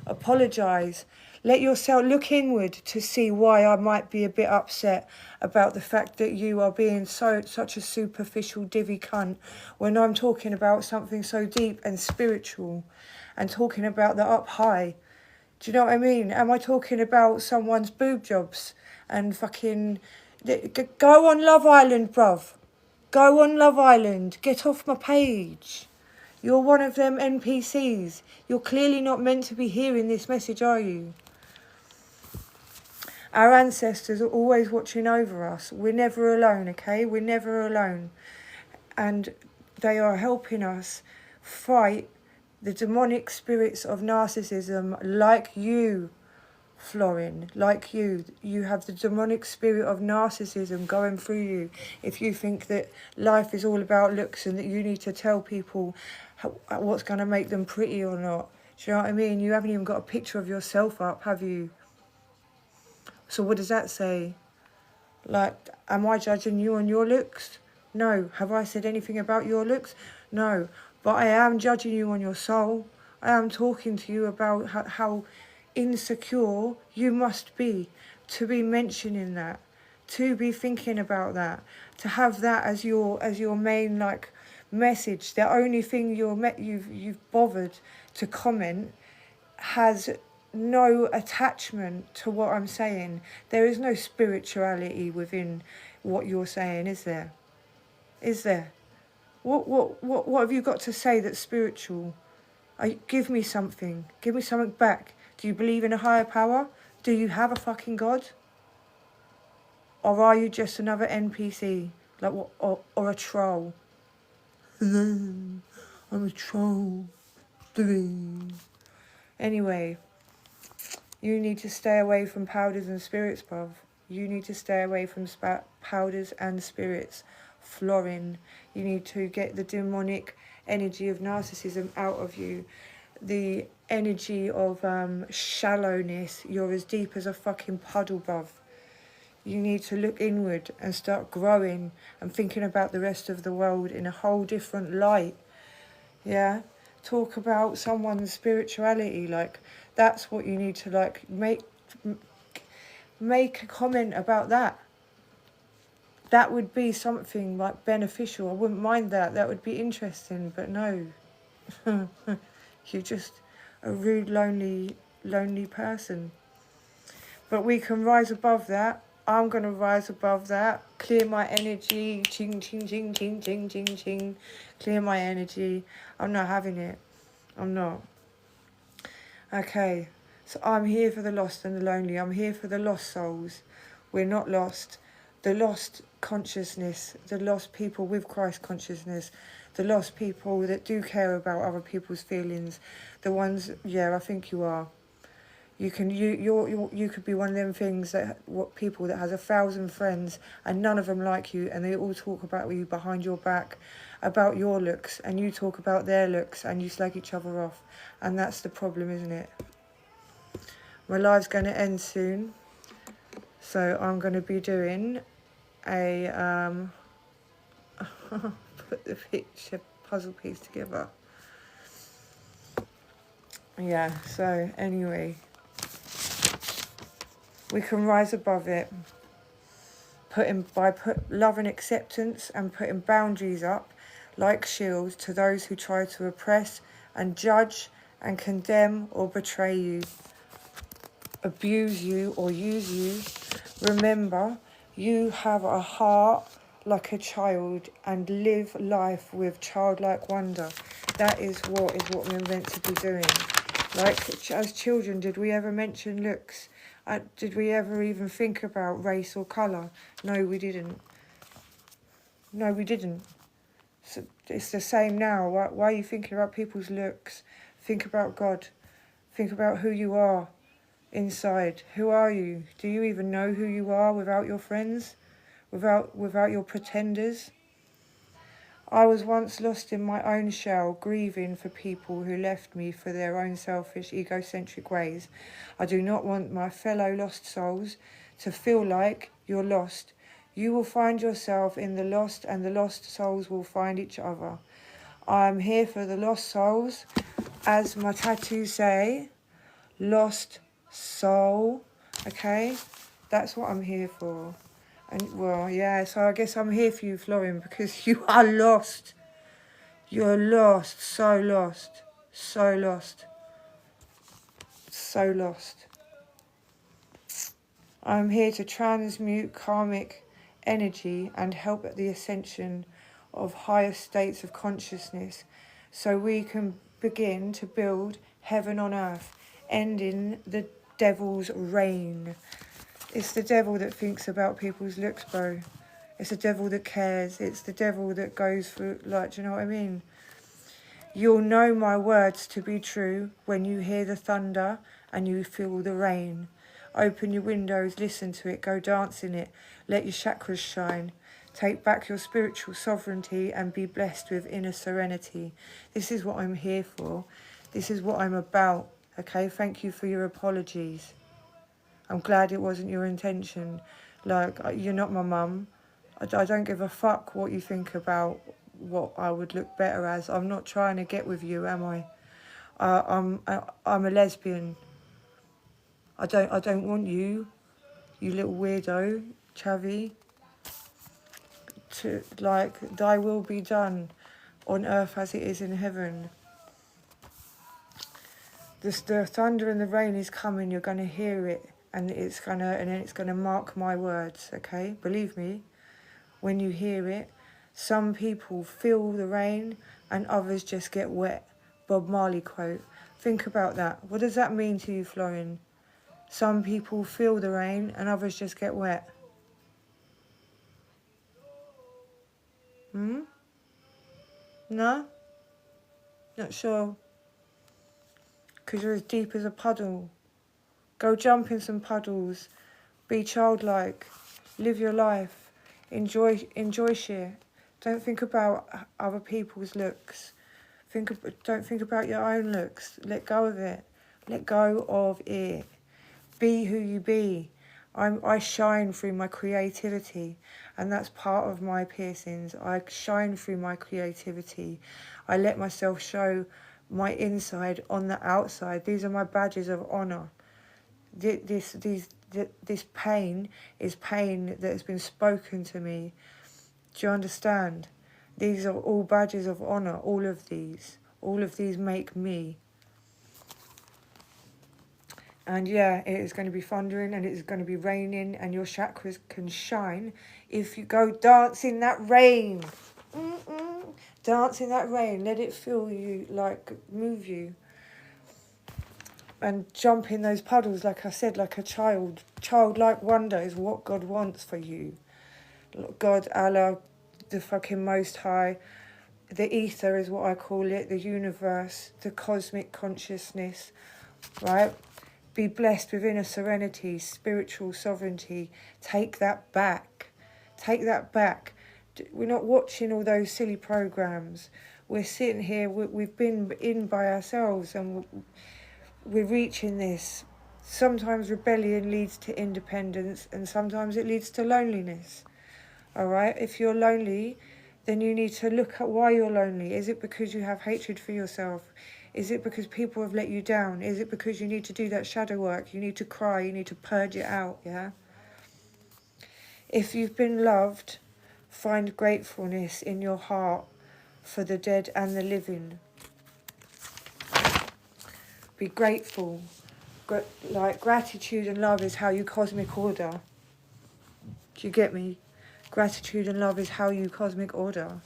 Apologise. Let yourself look inward to see why I might be a bit upset about the fact that you are being such a superficial divvy cunt when I'm talking about something so deep and spiritual and talking about the up high. Do you know what I mean? Am I talking about someone's boob jobs and fucking... Go on Love Island, bruv. Go on Love Island. Get off my page. You're one of them NPCs. You're clearly not meant to be hearing this message, are you? Our ancestors are always watching over us. We're never alone, okay? We're never alone. And they are helping us fight the demonic spirits of narcissism, like you, Florin, like you. You have the demonic spirit of narcissism going through you. If you think that life is all about looks and that you need to tell people what's going to make them pretty or not. Do you know what I mean? You haven't even got a picture of yourself up, have you? So what does that say? Like, am I judging you on your looks? No. Have I said anything about your looks? No. But I am judging you on your soul. I am talking to you about how insecure you must be to be mentioning that, to be thinking about that, to have that as your main like message. The only thing you've bothered to comment has no attachment to what I'm saying. There is no spirituality within what you're saying, is there? Is there? What have you got to say that's spiritual? Give me something. Give me something back. Do you believe in a higher power? Do you have a fucking God? Or are you just another NPC? Like what? Or a troll? I'm a troll. Anyway, you need to stay away from powders and spirits, bruv. You need to stay away from powders and spirits. Florin, you need to get the demonic energy of narcissism out of you. The energy of shallowness. You're as deep as a fucking puddle, bruv. You need to look inward and start growing and thinking about the rest of the world in a whole different light. Yeah? Talk about someone's spirituality. Like, that's what you need to, like, make a comment about that. That would be something, like, beneficial. I wouldn't mind that. That would be interesting, but no. You're just a rude, lonely person. But we can rise above that. I'm going to rise above that. Clear my energy. Ching, ching, ching, ching, ching, ching, ching. Clear my energy. I'm not having it. I'm not. Okay. So I'm here for the lost and the lonely. I'm here for the lost souls. We're not lost. The lost consciousness. The lost people with Christ consciousness. The lost people that do care about other people's feelings. The ones, yeah, I think you are. You could be one of them things that people that has 1,000 friends and none of them like you and they all talk about you behind your back about your looks and you talk about their looks and you slag each other off. And that's the problem, isn't it? My live's going to end soon. So I'm going to be doing a put the picture puzzle piece together. Yeah, so anyway, we can rise above it by love and acceptance and putting boundaries up like shields to those who try to oppress and judge and condemn or betray you, abuse you or use you. Remember, you have a heart like a child and live life with childlike wonder. That is what we're meant to be doing. Like, as children, did we ever mention looks? Did we ever even think about race or colour? No, we didn't. No, we didn't. So it's the same now. Why are you thinking about people's looks? Think about God. Think about who you are inside. Who are you? Do you even know who you are without your friends? Without your pretenders? I was once lost in my own shell, grieving for people who left me for their own selfish, egocentric ways. I do not want my fellow lost souls to feel like you're lost. You will find yourself in the lost, and the lost souls will find each other. I am here for the lost souls, as my tattoos say, lost soul, okay? That's what I'm here for. And well, yeah, so I guess I'm here for you, Florian, because you are lost. You're lost, so lost, so lost, so lost. I'm here to transmute karmic energy and help at the ascension of higher states of consciousness so we can begin to build heaven on earth, ending the devil's reign. It's the devil that thinks about people's looks, bro. It's the devil that cares. It's the devil that goes for, like, do you know what I mean? You'll know my words to be true when you hear the thunder and you feel the rain. Open your windows, listen to it, go dance in it. Let your chakras shine. Take back your spiritual sovereignty and be blessed with inner serenity. This is what I'm here for. This is what I'm about, okay? Thank you for your apologies. I'm glad it wasn't your intention. Like, you're not my mum. I don't give a fuck what you think about what I would look better as. I'm not trying to get with you, am I? I'm a lesbian. I don't want you, you little weirdo, Chavi. To, like, thy will be done on earth as it is in heaven. The thunder and the rain is coming. You're gonna hear it. And then it's gonna mark my words, okay? Believe me, when you hear it, some people feel the rain and others just get wet. Bob Marley quote. Think about that. What does that mean to you, Florian? Some people feel the rain and others just get wet. No? Not sure. Because you're as deep as a puddle. Go jump in some puddles. Be childlike. Live your life. Enjoy shit. Don't think about other people's looks. Don't think about your own looks. Let go of it. Let go of it. Be who you be. I shine through my creativity, and that's part of my piercings. I shine through my creativity. I let myself show my inside on the outside. These are my badges of honor. This pain is pain that has been spoken to me. Do you understand? These are all badges of honor. All of these make me. And yeah, it is going to be thundering and it is going to be raining, and your chakras can shine if you go dance in that rain. Dance in that rain. Let it feel you, like move you. And jump in those puddles, like I said, like a child. Childlike wonder is what God wants for you. God, Allah, the fucking Most High, the ether is what I call it, the universe, the cosmic consciousness, right? Be blessed with inner serenity, spiritual sovereignty. Take that back. Take that back. We're not watching all those silly programs. We're sitting here, we've been in by ourselves, and we're reaching this. Sometimes rebellion leads to independence, and sometimes it leads to loneliness. All right? If you're lonely, then you need to look at why you're lonely. Is it because you have hatred for yourself? Is it because people have let you down? Is it because you need to do that shadow work? You need to cry, you need to purge it out, yeah? If you've been loved, find gratefulness in your heart for the dead and the living. Be grateful. Like, gratitude and love is how you cosmic order. Do you get me? Gratitude and love is how you cosmic order.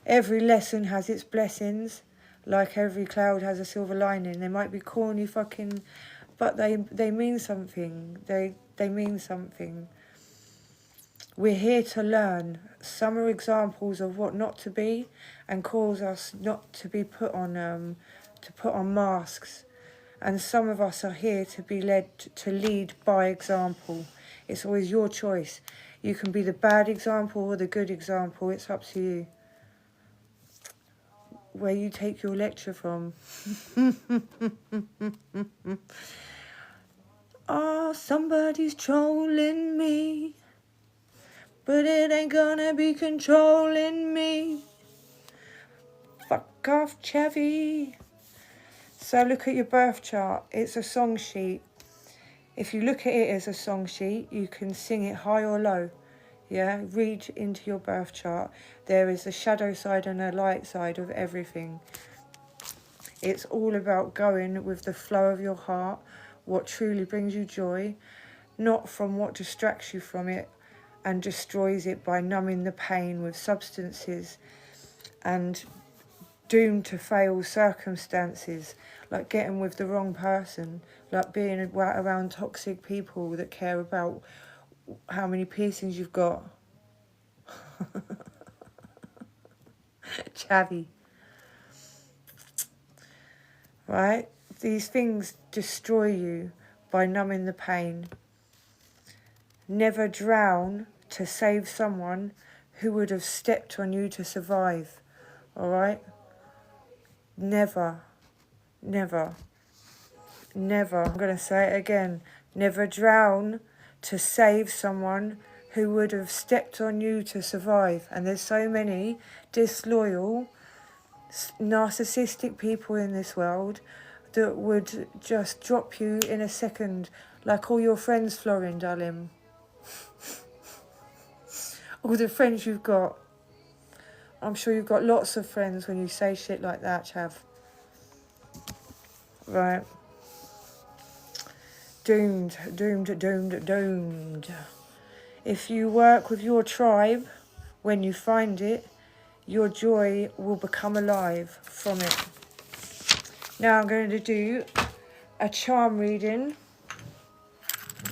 Every lesson has its blessings, like every cloud has a silver lining. They might be corny fucking, but they mean something. They mean something. We're here to learn. Some are examples of what not to be, and cause us not to be put on masks. And some of us are here to be led to lead by example. It's always your choice. You can be the bad example or the good example. It's up to you. Where you take your lecture from. Oh, somebody's trolling me, but it ain't gonna be controlling me. Fuck off, Chevy. So look at your birth chart. It's a song sheet. If you look at it as a song sheet, you can sing it high or low. Yeah, read into your birth chart. There is a shadow side and a light side of everything. It's all about going with the flow of your heart, what truly brings you joy, not from what distracts you from it and destroys it by numbing the pain with substances and doomed to fail circumstances, like getting with the wrong person, like being around toxic people that care about how many piercings you've got. Chavvy. Right? These things destroy you by numbing the pain. Never drown to save someone who would have stepped on you to survive. All right? Never, never, never. I'm going to say it again. Never drown to save someone who would have stepped on you to survive. And there's so many disloyal, narcissistic people in this world that would just drop you in a second, like all your friends, Florin, darling. All the friends you've got. I'm sure you've got lots of friends when you say shit like that, Chav. Right. Doomed, doomed, doomed, doomed. If you work with your tribe, when you find it, your joy will become alive from it. Now I'm going to do a charm reading.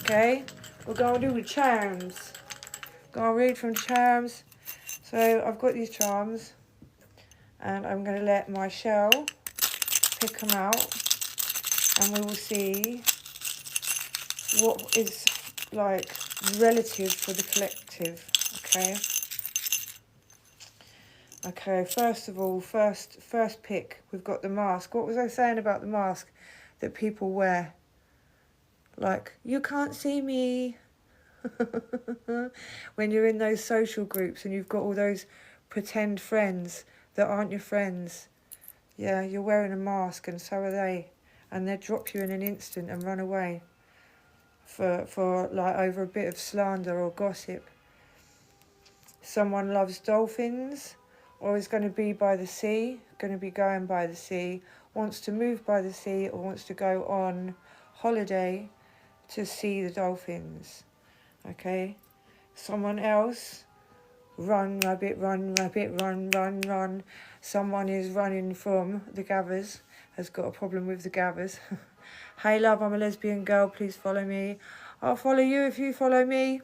Okay? We're going to do the charms. Going to read from charms. So I've got these charms, and I'm going to let my shell pick them out, and we will see what is like relative for the collective. Okay. Okay, first of all, first pick, we've got the mask. What was I saying about the mask that people wear? Like, you can't see me. When you're in those social groups and you've got all those pretend friends that aren't your friends. Yeah, you're wearing a mask and so are they. And they'll drop you in an instant and run away for like over a bit of slander or gossip. Someone loves dolphins, or is going to be by the sea, going to be going by the sea, wants to move by the sea, or wants to go on holiday to see the dolphins. Okay? Someone else, run, rabbit, run, run, run, run. Someone is running from the gathers, has got a problem with the gathers. Hey love, I'm a lesbian girl, please follow me. I'll follow you if you follow me.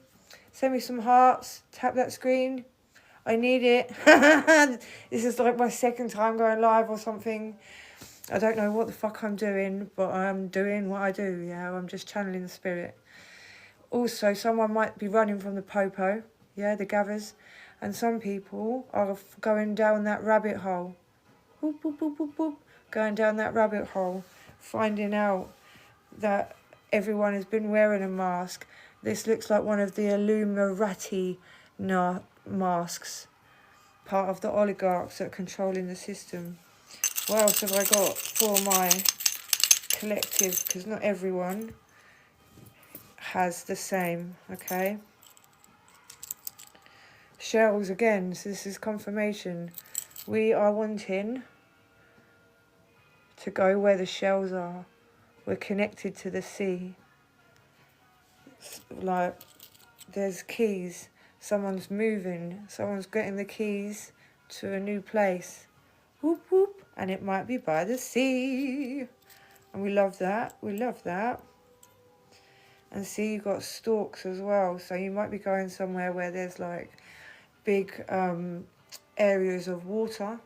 Send me some hearts, tap that screen. I need it. This is like my second time going live or something. I don't know what the fuck I'm doing, but I'm doing what I do, yeah. I'm just channeling the spirit. Also, someone might be running from the popo. yeah, the gathers. And some people are going down that rabbit hole. Boop, boop, boop, boop, boop. Going down that rabbit hole, finding out that everyone has been wearing a mask. This looks like one of the Illuminati masks, part of the oligarchs that are controlling the system. What else have I got for my collective? Because not everyone has the same, okay? Shells again, so this is confirmation. We are wanting to go where the shells are. We're connected to the sea. Like, there's keys. Someone's moving. Someone's getting the keys to a new place. Whoop, whoop. And it might be by the sea. And we love that. We love that. And see, you've got stalks as well. So you might be going somewhere where there's like big areas of water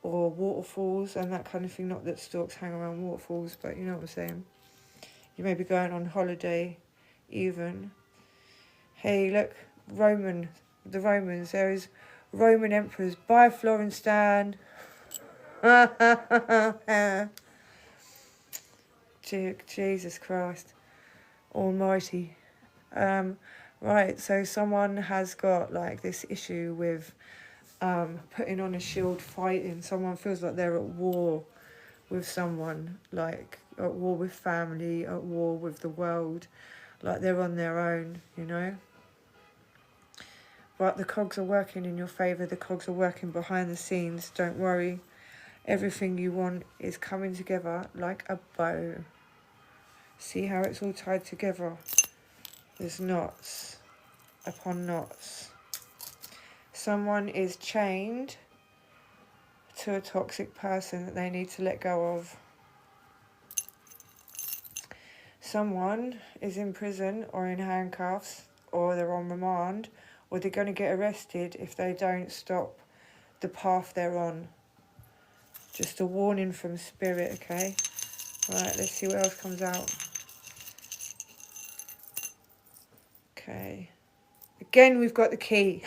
or waterfalls and that kind of thing. Not that storks hang around waterfalls, but you know what I'm saying. You may be going on holiday even. Hey, look, the Romans. There is Roman emperors. Bye, Florenstein. Jesus Christ Almighty. Right, so someone has got like this issue with putting on a shield, fighting. Someone feels like they're at war with someone, like at war with family, at war with the world, like they're on their own, you know. But the cogs are working in your favour. The cogs are working behind the scenes. Don't worry. Everything you want is coming together like a bow. See how it's all tied together? There's knots upon knots. Someone is chained to a toxic person that they need to let go of. Someone is in prison or in handcuffs, or they're on remand, or they're going to get arrested if they don't stop the path they're on. Just a warning from spirit, okay? Right, let's see what else comes out. Okay. Again, we've got the key.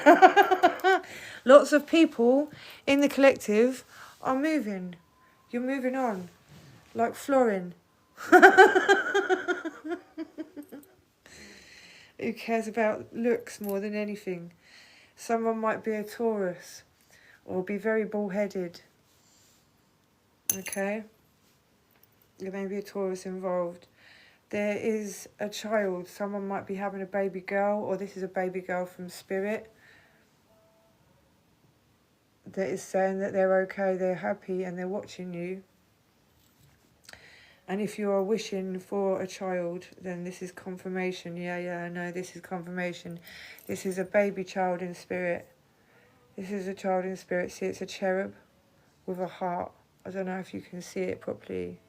Lots of people in the collective are moving. You're moving on. Like Florin. Who cares about looks more than anything? Someone might be a Taurus or be very bullheaded. Okay? There may be a Taurus involved. There is a child. Someone might be having a baby girl, or this is a baby girl from spirit that is saying that they're okay, they're happy, and they're watching you. And if you are wishing for a child, then this is confirmation. Yeah, I know, this is confirmation. This is a baby child in spirit. This is a child in spirit. See, it's a cherub with a heart. I don't know if you can see it properly.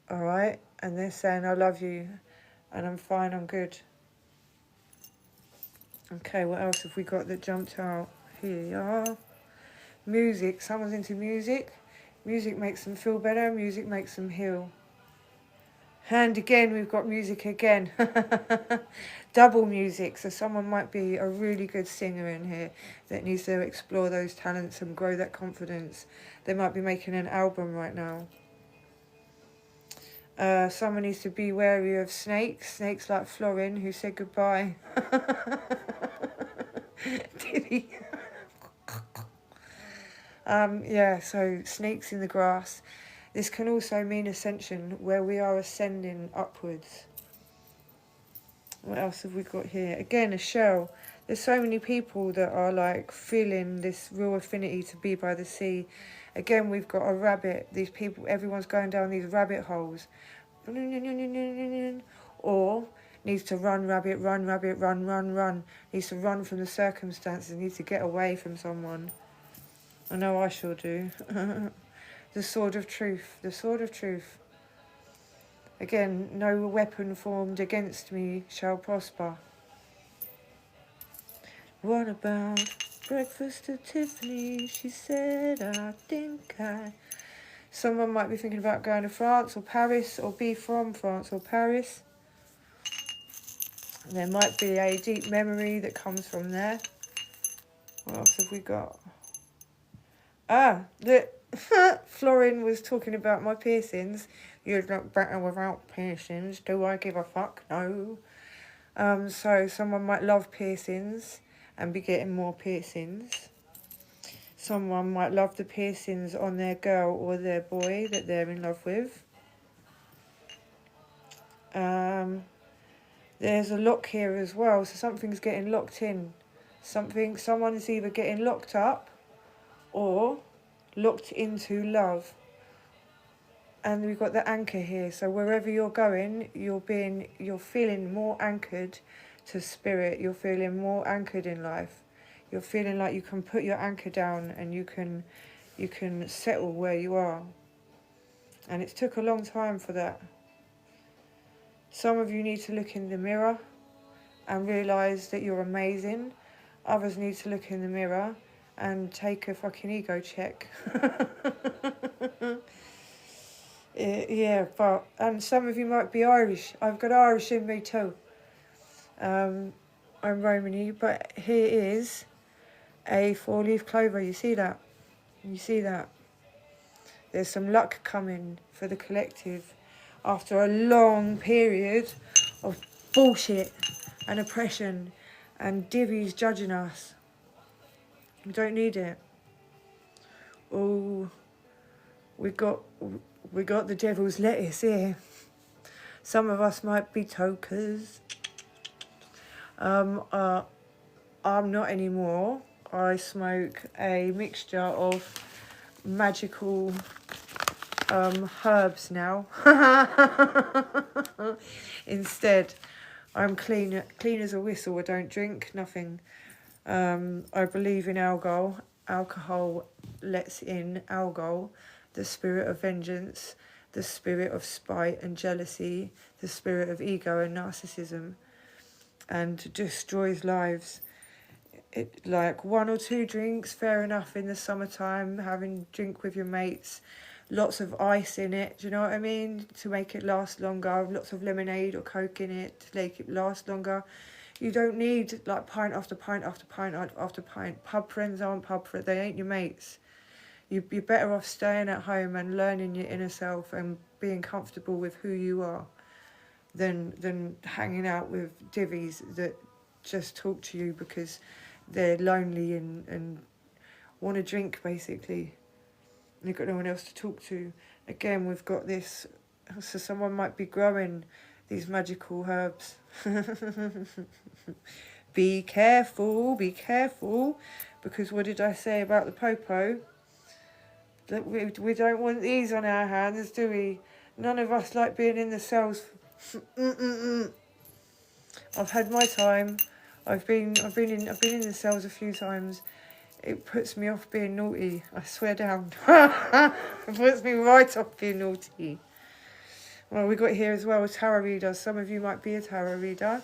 Alright, and they're saying, I love you, and I'm fine, I'm good. Okay, what else have we got that jumped out? Here you are. Music, someone's into music. Music makes them feel better, music makes them heal. And again, we've got music again. Double music, so someone might be a really good singer in here that needs to explore those talents and grow that confidence. They might be making an album right now. Someone needs to be wary of snakes like Florin, who said goodbye. Did he? Yeah, so snakes in the grass. This can also mean ascension, where we are ascending upwards. What else have we got here? Again, a shell. There's so many people that are like feeling this real affinity to be by the sea. Again, we've got a rabbit. These people, everyone's going down these rabbit holes. Or needs to run, rabbit, run, rabbit, run, run, run. Needs to run from the circumstances, needs to get away from someone. I know I sure do. The sword of truth, the sword of truth. Again, no weapon formed against me shall prosper. What about breakfast at Tiffany? She said, I think I... Someone might be thinking about going to France or Paris, or be from France or Paris. There might be a deep memory that comes from there. What else have we got? Florin was talking about my piercings. You look better without piercings. Do I give a fuck? No. So someone might love piercings and be getting more piercings. Someone might love the piercings on their girl or their boy that they're in love with. There's a lock here as well, so something's getting locked in. Someone's either getting locked up or locked into love. And we've got the anchor here, so wherever you're going, you're feeling more anchored to spirit. You're feeling more anchored in life. You're feeling like you can put your anchor down and you can settle where you are. And it's took a long time for that. Some of you need to look in the mirror and realise that you're amazing. Others need to look in the mirror and take a fucking ego check. And some of you might be Irish. I've got Irish in me too. I'm Romany, but here is a 4-leaf clover. You see that? You see that? There's some luck coming for the collective after a long period of bullshit and oppression and divvies judging us. We don't need it. Oh, we got the devil's lettuce here. Some of us might be tokers. I'm not anymore. I smoke a mixture of magical herbs now. Instead, I'm clean as a whistle. I don't drink nothing. I believe in alcohol. Alcohol lets in alcohol, the spirit of vengeance, the spirit of spite and jealousy, the spirit of ego and narcissism, and destroys lives. It, like 1 or 2 drinks, fair enough in the summertime, having drink with your mates, lots of ice in it, do you know what I mean, to make it last longer, lots of lemonade or Coke in it to make it last longer. You don't need like pint after pint after pint after pint. Pub friends aren't pub friends, they ain't your mates. You're better off staying at home and learning your inner self and being comfortable with who you are than hanging out with divvies that just talk to you because they're lonely and want to drink, basically. And you've got no one else to talk to. Again, we've got this, so someone might be growing these magical herbs. Be careful, because what did I say about the popo? That we don't want these on our hands, do we? None of us like being in the cells. I've had my time. I've been in the cells a few times. It puts me off being naughty. I swear down. It puts me right off being naughty. Well, we got here as well tarot readers. Some of you might be a tarot reader,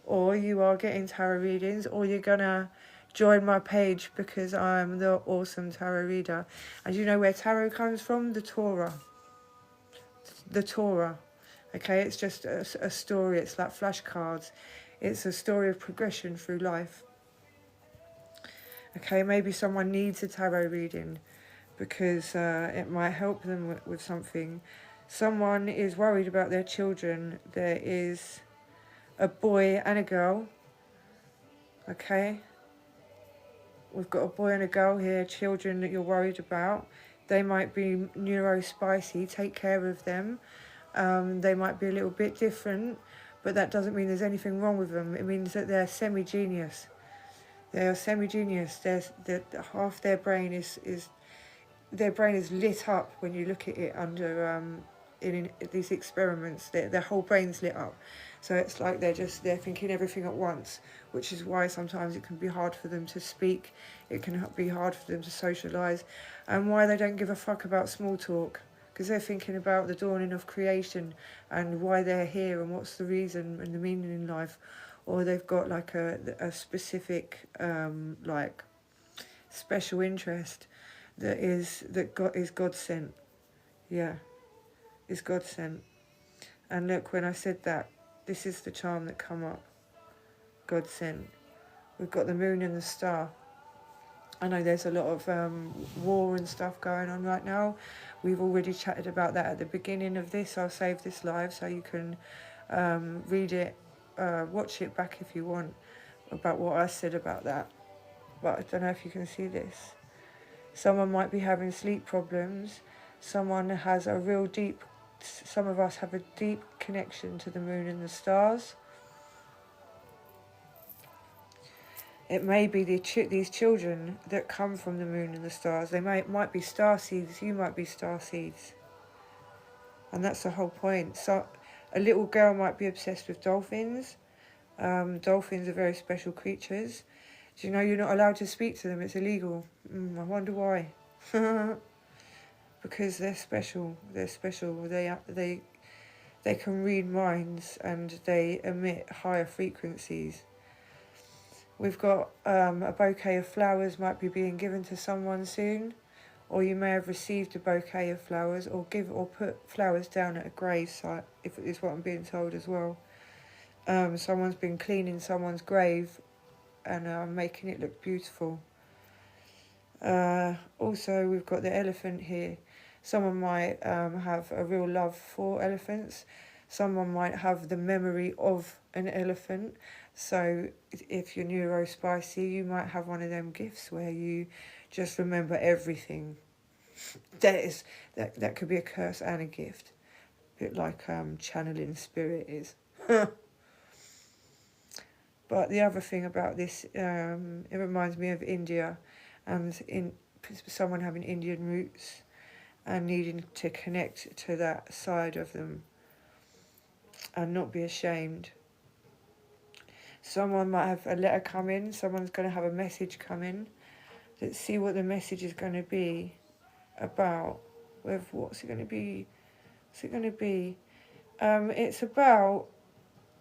or you are getting tarot readings, or you're gonna join my page because I'm the awesome tarot reader. And you know where tarot comes from? The Torah. The Torah. Okay, it's just a story. It's like flashcards. It's a story of progression through life. Okay, maybe someone needs a tarot reading because it might help them with something. Someone is worried about their children. There is a boy and a girl. Okay, we've got a boy and a girl here, children that you're worried about. They might be neurospicy. Take care of them. They might be a little bit different, but that doesn't mean there's anything wrong with them. It means that they're semi-genius. They are semi-genius. Half their brain is lit up when you look at it under in these experiments. Their whole brain's lit up, so it's like they're thinking everything at once, which is why sometimes it can be hard for them to speak. It can be hard for them to socialise, and why they don't give a fuck about small talk, because they're thinking about the dawning of creation and why they're here and what's the reason and the meaning in life. Or they've got like a specific like special interest that God sent. Yeah, is God sent. And look, when I said that, this is the charm that come up. God sent. We've got the moon and the star. I know there's a lot of war and stuff going on right now. We've already chatted about that at the beginning of this. I'll save this live so you can read it, watch it back if you want, about what I said about that. But I don't know if you can see this. Someone might be having sleep problems. Someone has a real deep, some of us have a deep connection to the moon and the stars. It may be these children that come from the moon and the stars. They might be star seeds. You might be star seeds. And that's the whole point. So a little girl might be obsessed with dolphins. Dolphins are very special creatures. Do you know you're not allowed to speak to them? It's illegal. I wonder why. Because they're special. They're special. They can read minds and they emit higher frequencies. We've got a bouquet of flowers might be being given to someone soon, or you may have received a bouquet of flowers, or put flowers down at a grave site, if it is what I'm being told as well. Someone's been cleaning someone's grave and making it look beautiful. Also, we've got the elephant here. Someone might have a real love for elephants. Someone might have the memory of an elephant. So if you're neurospicy, you might have one of them gifts where you just remember everything. That could be a curse and a gift. A bit like channeling spirit is. But the other thing about this, it reminds me of India and someone having Indian roots and needing to connect to that side of them and not be ashamed. Someone might have a letter come in. Someone's going to have a message come in. Let's see what the message is going to be about. What's it going to be? What's it going to be? It's about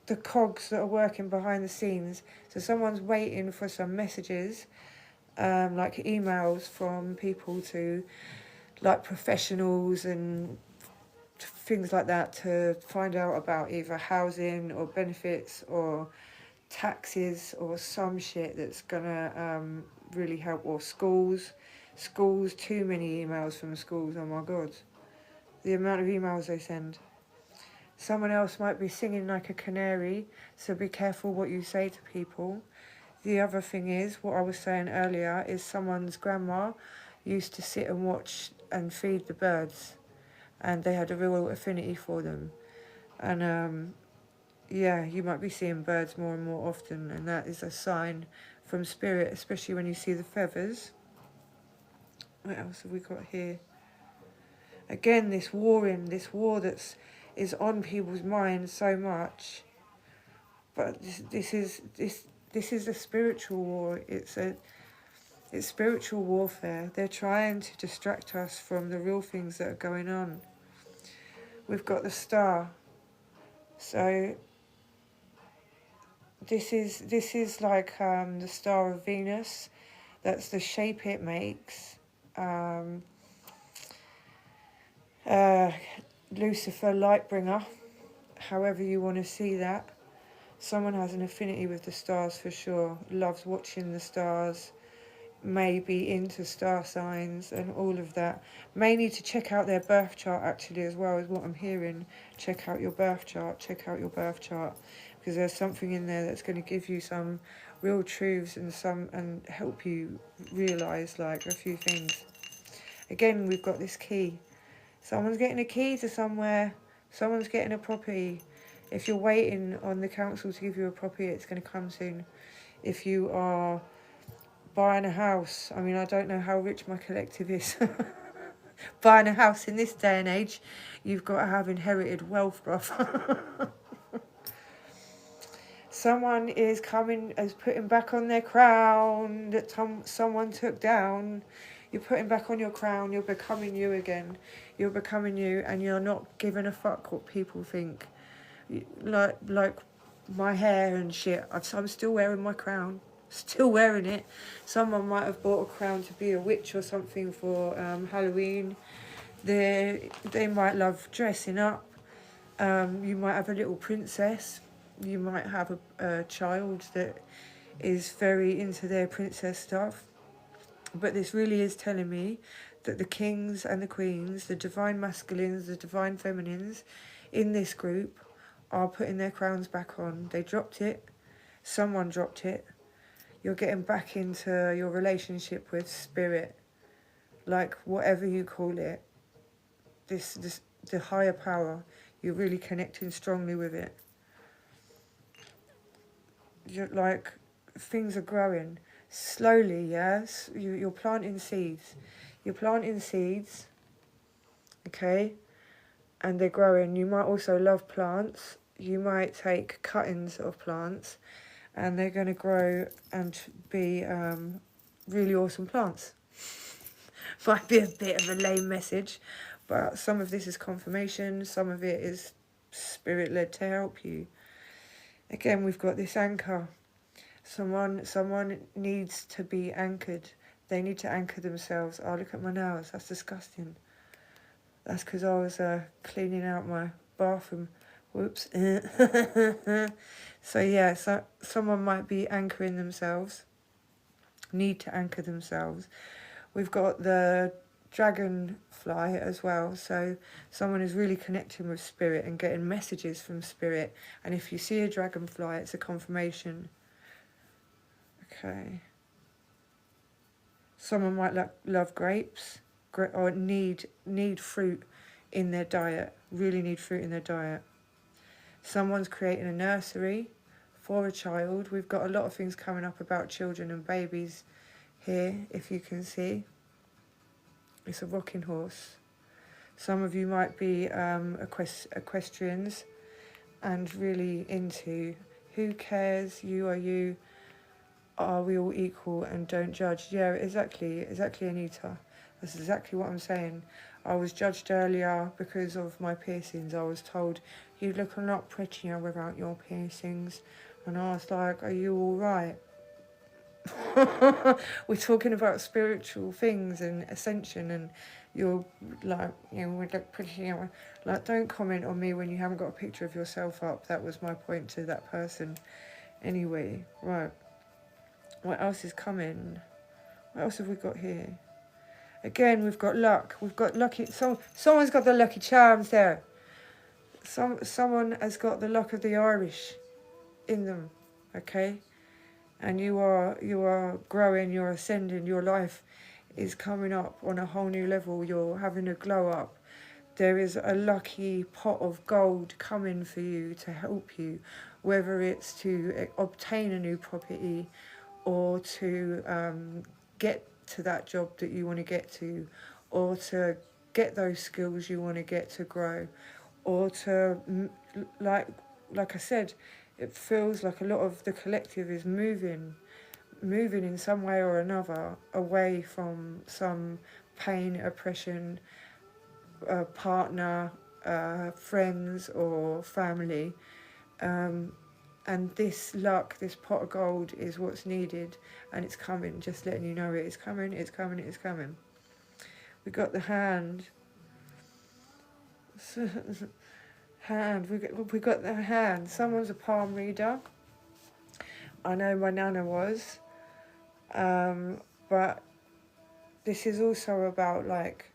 the cogs that are working behind the scenes. So someone's waiting for some messages, like emails from people to, like professionals and things like that, to find out about either housing or benefits or taxes or some shit that's gonna really help, or schools, too many emails from schools, oh my god, the amount of emails they send. Someone else might be singing like a canary, so be careful what you say to people. The other thing is, what I was saying earlier, is someone's grandma used to sit and watch and feed the birds, and they had a real affinity for them. And yeah, you might be seeing birds more and more often, and that is a sign from spirit, especially when you see the feathers. What else have we got here? Again, this war is on people's minds so much. But this is a spiritual war. It's spiritual warfare. They're trying to distract us from the real things that are going on. We've got the star. So this is like the star of Venus. That's the shape it makes. Lucifer, Lightbringer, however you want to see that. Someone has an affinity with the stars for sure, loves watching the stars, may be into star signs and all of that. May need to check out their birth chart actually as well, is what I'm hearing. Check out your birth chart, because there's something in there that's going to give you some real truths and help you realise like a few things. Again, we've got this key. Someone's getting a key to somewhere. Someone's getting a property. If you're waiting on the council to give you a property, it's going to come soon. If you are buying a house, I mean, I don't know how rich my collective is. Buying a house in this day and age, you've got to have inherited wealth, bruv. Someone is putting back on their crown that someone took down. You're putting back on your crown, you're becoming you again. You're becoming you, and you're not giving a fuck what people think. Like my hair and shit, I'm still wearing my crown. Still wearing it. Someone might have bought a crown to be a witch or something for Halloween. They might love dressing up. You might have a little princess. you might have a child that is very into their princess stuff. But this really is telling me that the kings and the queens, the divine masculines, the divine feminines in this group are putting their crowns back on. They dropped it. Someone dropped it. You're getting back into your relationship with spirit, like whatever you call it. This the higher power. You're really connecting strongly with it. You're like, things are growing slowly. Yes, you're planting seeds. You're planting seeds. Okay, and they're growing. You might also love plants. You might take cuttings of plants, and they're going to grow and be really awesome plants. Might be a bit of a lame message, but some of this is confirmation, some of it is spirit-led to help you. Again, we've got this anchor. Someone needs to be anchored. They need to anchor themselves. Oh, look at my nails. That's disgusting. That's because I was cleaning out my bathroom. Whoops. So yeah, someone might be anchoring themselves. Need to anchor themselves. We've got the dragonfly as well. So someone is really connecting with spirit and getting messages from spirit. And if you see a dragonfly, it's a confirmation. Okay. Someone might love grapes or need fruit in their diet. Really need fruit in their diet. Someone's creating a nursery for a child. We've got a lot of things coming up about children and babies here, if you can see. It's a rocking horse. Some of you might be equestrians and really into who cares, you are you, are we all equal and don't judge. Yeah, exactly, Anita. That's exactly what I'm saying. I was judged earlier because of my piercings. I was told, you look a lot prettier without your piercings. And I was like, are you all right? We're talking about spiritual things and ascension, and you're like, we look pretty. Like, don't comment on me when you haven't got a picture of yourself up. That was my point to that person. Anyway, right. What else is coming? What else have we got here? Again, we've got luck. We've got lucky. Someone's got the lucky charms there. Someone has got the luck of the Irish in them. Okay. And you are growing, you're ascending, your life is coming up on a whole new level, you're having a glow up. There is a lucky pot of gold coming for you to help you, whether it's to obtain a new property or to get to that job that you want to get to, or to get those skills you want to get to grow, or to, like I said, it feels like a lot of the collective is moving in some way or another away from some pain, oppression, partner, friends or family. And this luck, this pot of gold is what's needed, and it's coming. Just letting you know it is coming, it's coming, it's coming. We got the hand. We got the hand. Someone's a palm reader. I know my nana was. But this is also about like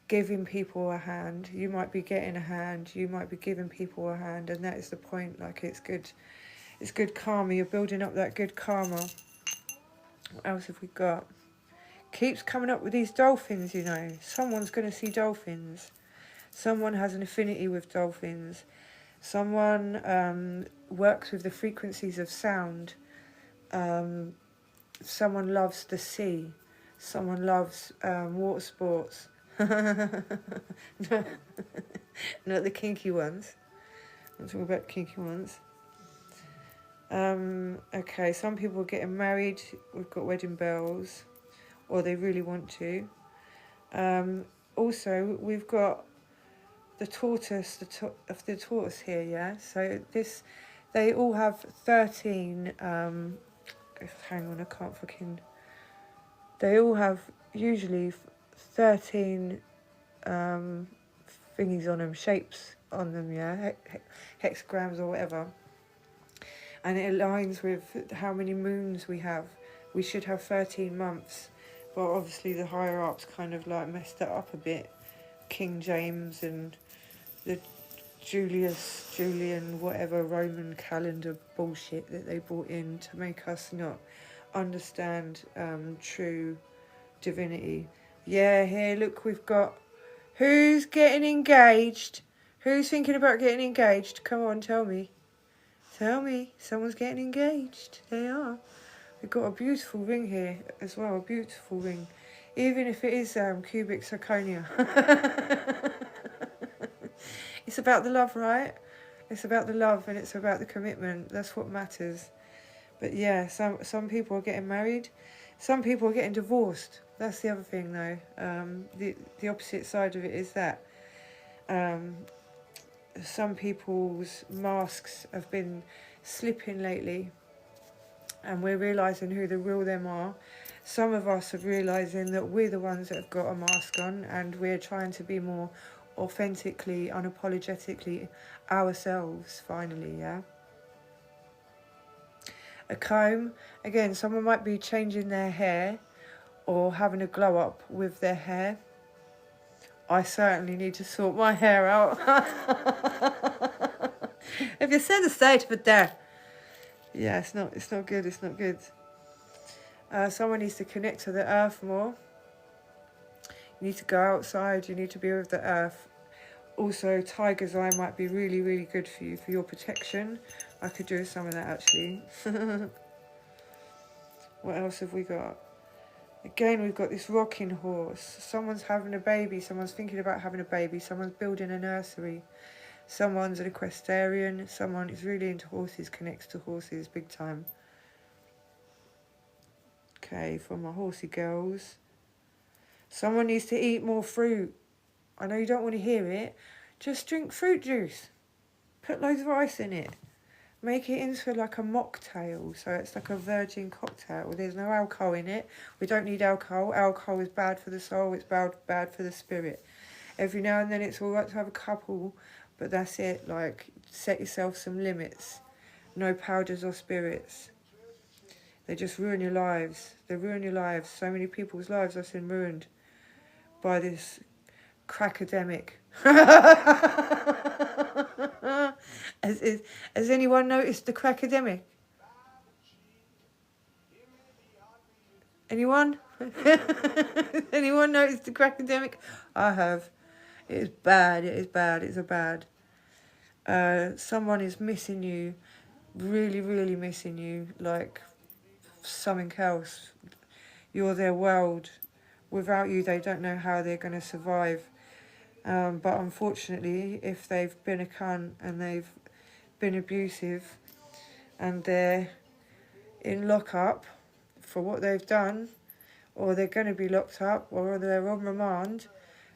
giving people a hand. You might be getting a hand, you might be giving people a hand, and that is the point. Like, it's good karma. You're building up that good karma. What else have we got? Keeps coming up with these dolphins, you know. Someone's going to see dolphins. Someone has an affinity with dolphins. Someone works with the frequencies of sound. Someone loves the sea. Someone loves water sports. Not the kinky ones. I'm talking about kinky ones. Okay, some people are getting married. We've got wedding bells, or they really want to. Also, we've got the tortoise, the tortoise here, yeah? So they all have 13, hang on, I can't fucking... They all have usually 13 thingies on them, shapes on them, yeah, hexagrams or whatever. And it aligns with how many moons we have. We should have 13 months, but obviously the higher ups kind of like messed that up a bit. King James and the Julian, whatever Roman calendar bullshit that they brought in to make us not understand true divinity. Yeah, here, look, we've got... Who's getting engaged? Who's thinking about getting engaged? Come on, tell me. Tell me. Someone's getting engaged. They are. We've got a beautiful ring here as well. A beautiful ring. Even if it is cubic zirconia. It's about the love, right? It's about the love and it's about the commitment. That's what matters. But yeah, some people are getting married. Some people are getting divorced. That's the other thing, though. The opposite side of it is that some people's masks have been slipping lately, and we're realising who the real them are. Some of us are realising that we're the ones that have got a mask on, and we're trying to be more authentically, unapologetically ourselves, finally, yeah? A comb, again, someone might be changing their hair or having a glow up with their hair. I certainly need to sort my hair out. If you see the state of it there. Yeah, it's not good, it's not good. Someone needs to connect to the earth more. You need to go outside, you need to be with the earth. Also, tiger's eye might be really, really good for you, for your protection. I could do some of that, actually. What else have we got? Again, we've got this rocking horse. Someone's having a baby. Someone's thinking about having a baby. Someone's building a nursery. Someone's an equestrian. Someone is really into horses, connects to horses big time. Okay, for my horsey girls. Someone needs to eat more fruit. I know you don't want to hear it. Just drink fruit juice. Put loads of ice in it. Make it into like a mocktail, so it's like a virgin cocktail. There's no alcohol in it. We don't need alcohol. Alcohol is bad for the soul. It's bad for the spirit. Every now and then it's all right to have a couple, but that's it. Like, set yourself some limits. No powders or spirits. They just ruin your lives. They ruin your lives. So many people's lives have been ruined by this crackademic. Has anyone noticed the crackademic? Anyone? Anyone noticed the crackademic? I have. It is bad, it is bad, it's a bad. Someone is missing you, really, really missing you, like something else. You're their world. Without you, they don't know how they're going to survive. But unfortunately, if they've been a cunt and they've been abusive and they're in lockup for what they've done, or they're going to be locked up, or they're on remand,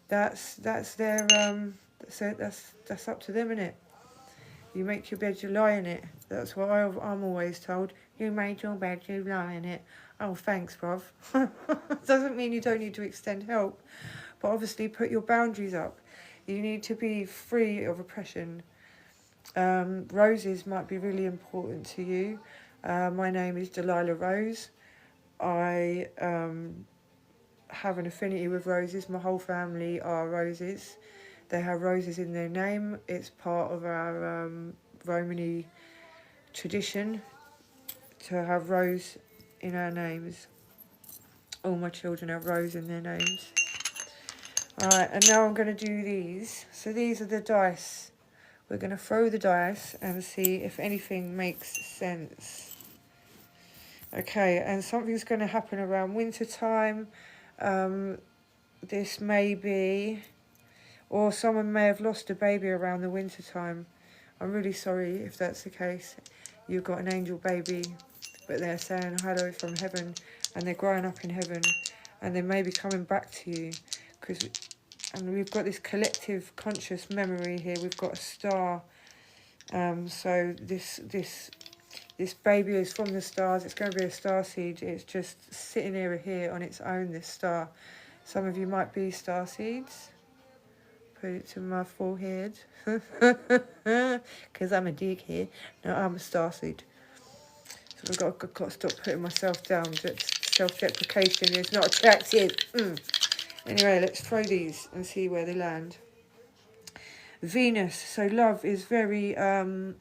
that's their that's up to them, innit? You make your bed, you lie in it. That's what I'm always told. You made your bed, you lie in it. Oh, thanks, bruv. Doesn't mean you don't need to extend help, but obviously put your boundaries up. You need to be free of oppression. Roses might be really important to you. My name is Delilah Rose. I have an affinity with roses. My whole family are roses. They have roses in their name. It's part of our Romany tradition to have rose in our names. All my children have rose in their names. Alright, and now I'm going to do these. So these are the dice. We're going to throw the dice and see if anything makes sense. Okay, and something's going to happen around winter time. This may be... Or someone may have lost a baby around the winter time. I'm really sorry if that's the case. You've got an angel baby, but they're saying hello from heaven, and they're growing up in heaven, and they may be coming back to you. And we've got this collective conscious memory here. We've got a star. So this baby is from the stars. It's going to be a star seed. It's just sitting here on its own, this star. Some of you might be star seeds. put it to my forehead. Because I'm a dickhead. No, I'm a starseed. So I've got to stop putting myself down. Self-deprecation is not attractive. Anyway, let's throw these and see where they land. Venus. So love is very on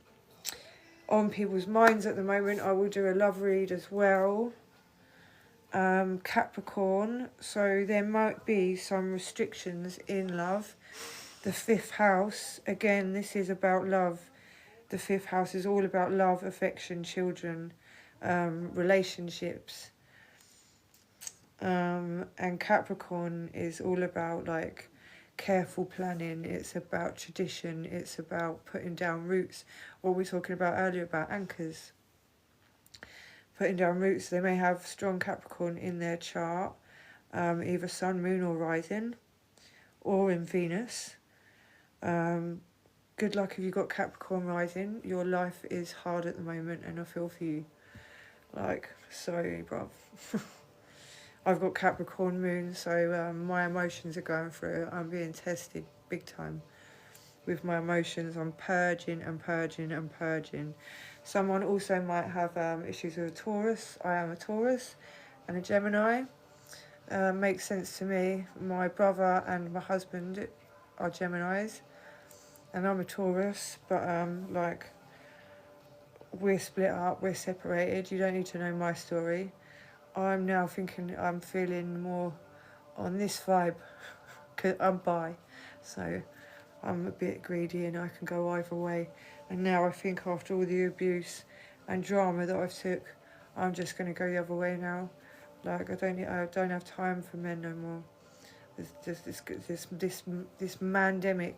people's minds at the moment. I will do a love read as well. Capricorn. So there might be some restrictions in love. The 5th house. Again, this is about love. The 5th house is all about love, affection, children, relationships. And Capricorn is all about like careful planning. It's about tradition. It's about putting down roots. What we were talking about earlier about anchors. Putting down roots. They may have strong Capricorn in their chart, either sun, moon or rising, or in Venus. Good luck if you've got Capricorn rising. Your life is hard at the moment and I feel for you. Like, sorry, bruv. I've got Capricorn moon, so my emotions are going through. I'm being tested big time with my emotions. I'm purging and purging and purging. Someone also might have issues with a Taurus. I am a Taurus and a Gemini. Makes sense to me. My brother and my husband are Geminis. And I'm a Taurus, but like, we're split up, we're separated. You don't need to know my story. I'm now thinking I'm feeling more on this vibe, because I'm bi, so I'm a bit greedy and I can go either way. And now I think after all the abuse and drama that I've took, I'm just going to go the other way now. Like, I don't have time for men no more. This mandemic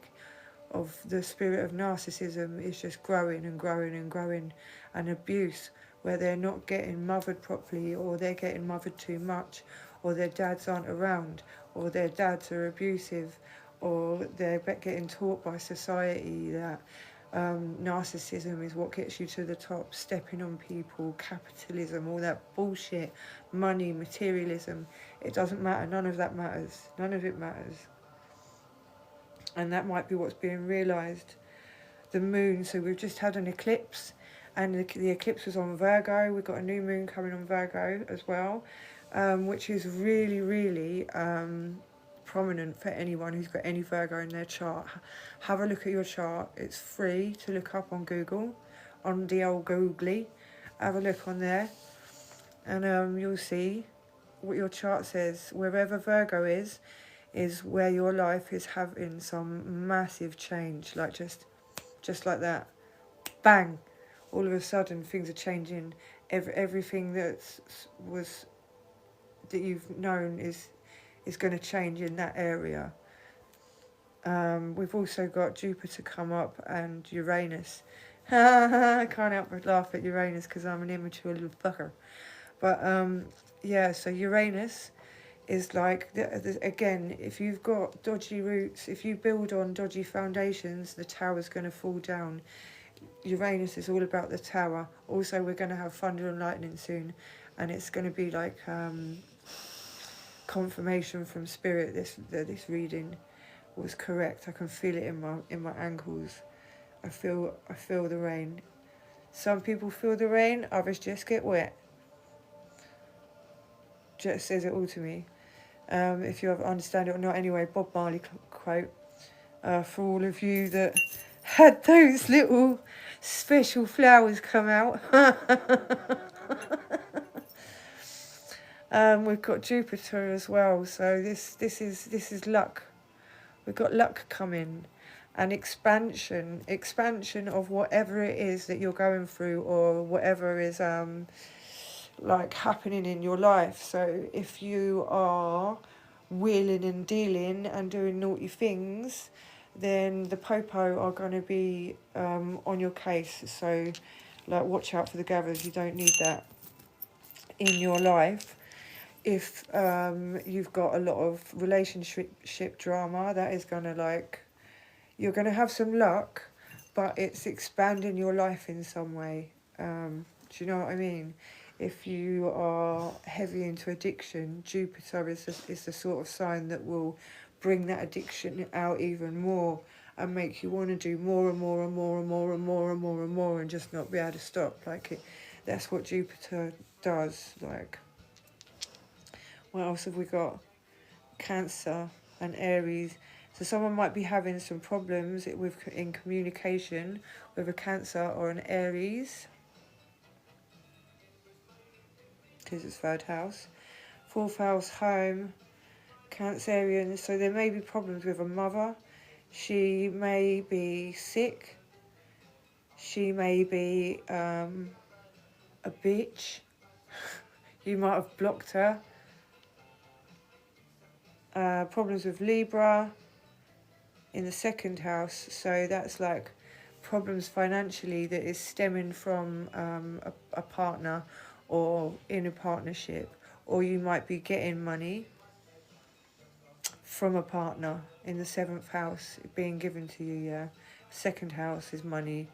of the spirit of narcissism is just growing and growing and growing, and abuse where they're not getting mothered properly, or they're getting mothered too much, or their dads aren't around, or their dads are abusive, or they're getting taught by society that narcissism is what gets you to the top, stepping on people, capitalism, all that bullshit, money, materialism. It doesn't matter. None of that matters. None of it matters. And that might be what's being realised. The moon, so we've just had an eclipse, and the eclipse was on Virgo. We've got a new moon coming on Virgo as well, which is really, really prominent for anyone who's got any Virgo in their chart. Have a look at your chart. It's free to look up on Google, on the old Googly. Have a look on there, and you'll see what your chart says. Wherever Virgo is where your life is having some massive change, like just like that, bang, all of a sudden things are changing. Everything that you've known is going to change in that area. We've also got Jupiter come up and Uranus. I can't help but laugh at Uranus because I'm an immature little fucker. But yeah, so Uranus is like, again, if you've got dodgy roots, if you build on dodgy foundations, the tower's going to fall down. Uranus is all about the tower. Also, we're going to have thunder and lightning soon, and it's going to be like confirmation from spirit that this reading was correct. I can feel it in my ankles. I feel the rain. Some people feel the rain, others just get wet. Just says it all to me. If you understand it or not. Anyway, Bob Marley quote for all of you that had those little special flowers come out. We've got Jupiter as well, so this is luck. We've got luck coming, and expansion of whatever it is that you're going through, or whatever is like happening in your life. So if you are wheeling and dealing and doing naughty things, then the popo are going to be on your case. So like, watch out for the gathers. You don't need that in your life. If you've got a lot of relationship drama, that is going to, like, you're going to have some luck, but it's expanding your life in some way. Do you know what I mean? If you are heavy into addiction, Jupiter is the sort of sign that will bring that addiction out even more and make you want to do more and more and more and more and more and more and more and just not be able to stop. Like that's what Jupiter does. Like, what else have we got? Cancer and Aries. So someone might be having some problems in communication with a Cancer or an Aries, because it's third house. Fourth house home, Cancerian. So there may be problems with a mother. She may be sick. She may be a bitch. You might have blocked her. Problems with Libra in the second house. So that's like problems financially that is stemming from a partner or in a partnership. Or you might be getting money from a partner in the seventh house being given to you, yeah. Second house is money.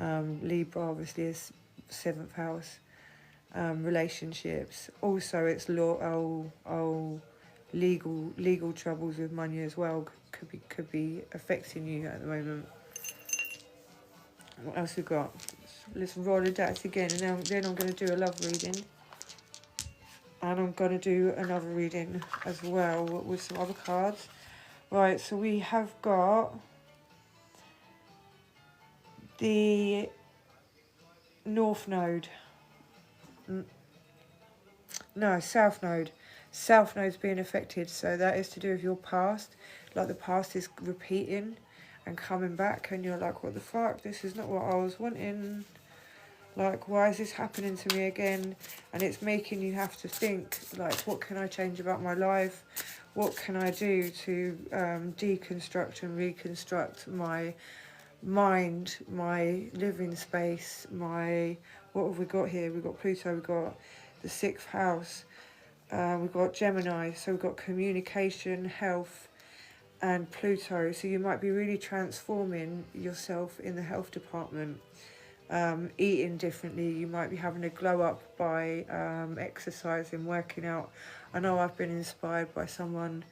Libra obviously is seventh house. Relationships. Also it's legal troubles with money as well could be affecting you at the moment. What else we got? Let's roll the dice again, and then I'm going to do a love reading. And I'm going to do another reading as well with some other cards. Right, so we have got the North Node. No, South Node. South Node's being affected, so that is to do with your past. Like the past is repeating and coming back, and you're like, what the fuck? This is not what I was wanting. Like, why is this happening to me again? And it's making you have to think, like, what can I change about my life? What can I do to deconstruct and reconstruct my mind, my living space, what have we got here? We've got Pluto, we've got the sixth house, we've got Gemini, so we've got communication, health, and Pluto. So you might be really transforming yourself in the health department. Eating differently, you might be having a glow up by exercising, working out. I know I've been inspired by someone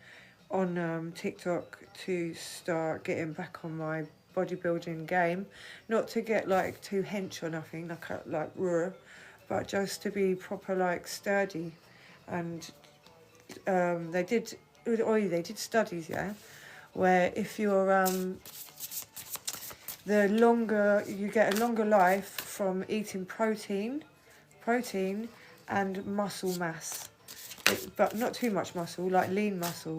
on TikTok to start getting back on my bodybuilding game, not to get like too hench or nothing, like raw, but just to be proper like sturdy. And they did studies, yeah, where if you're the longer you get a longer life from eating protein and muscle mass, but not too much muscle, like lean muscle.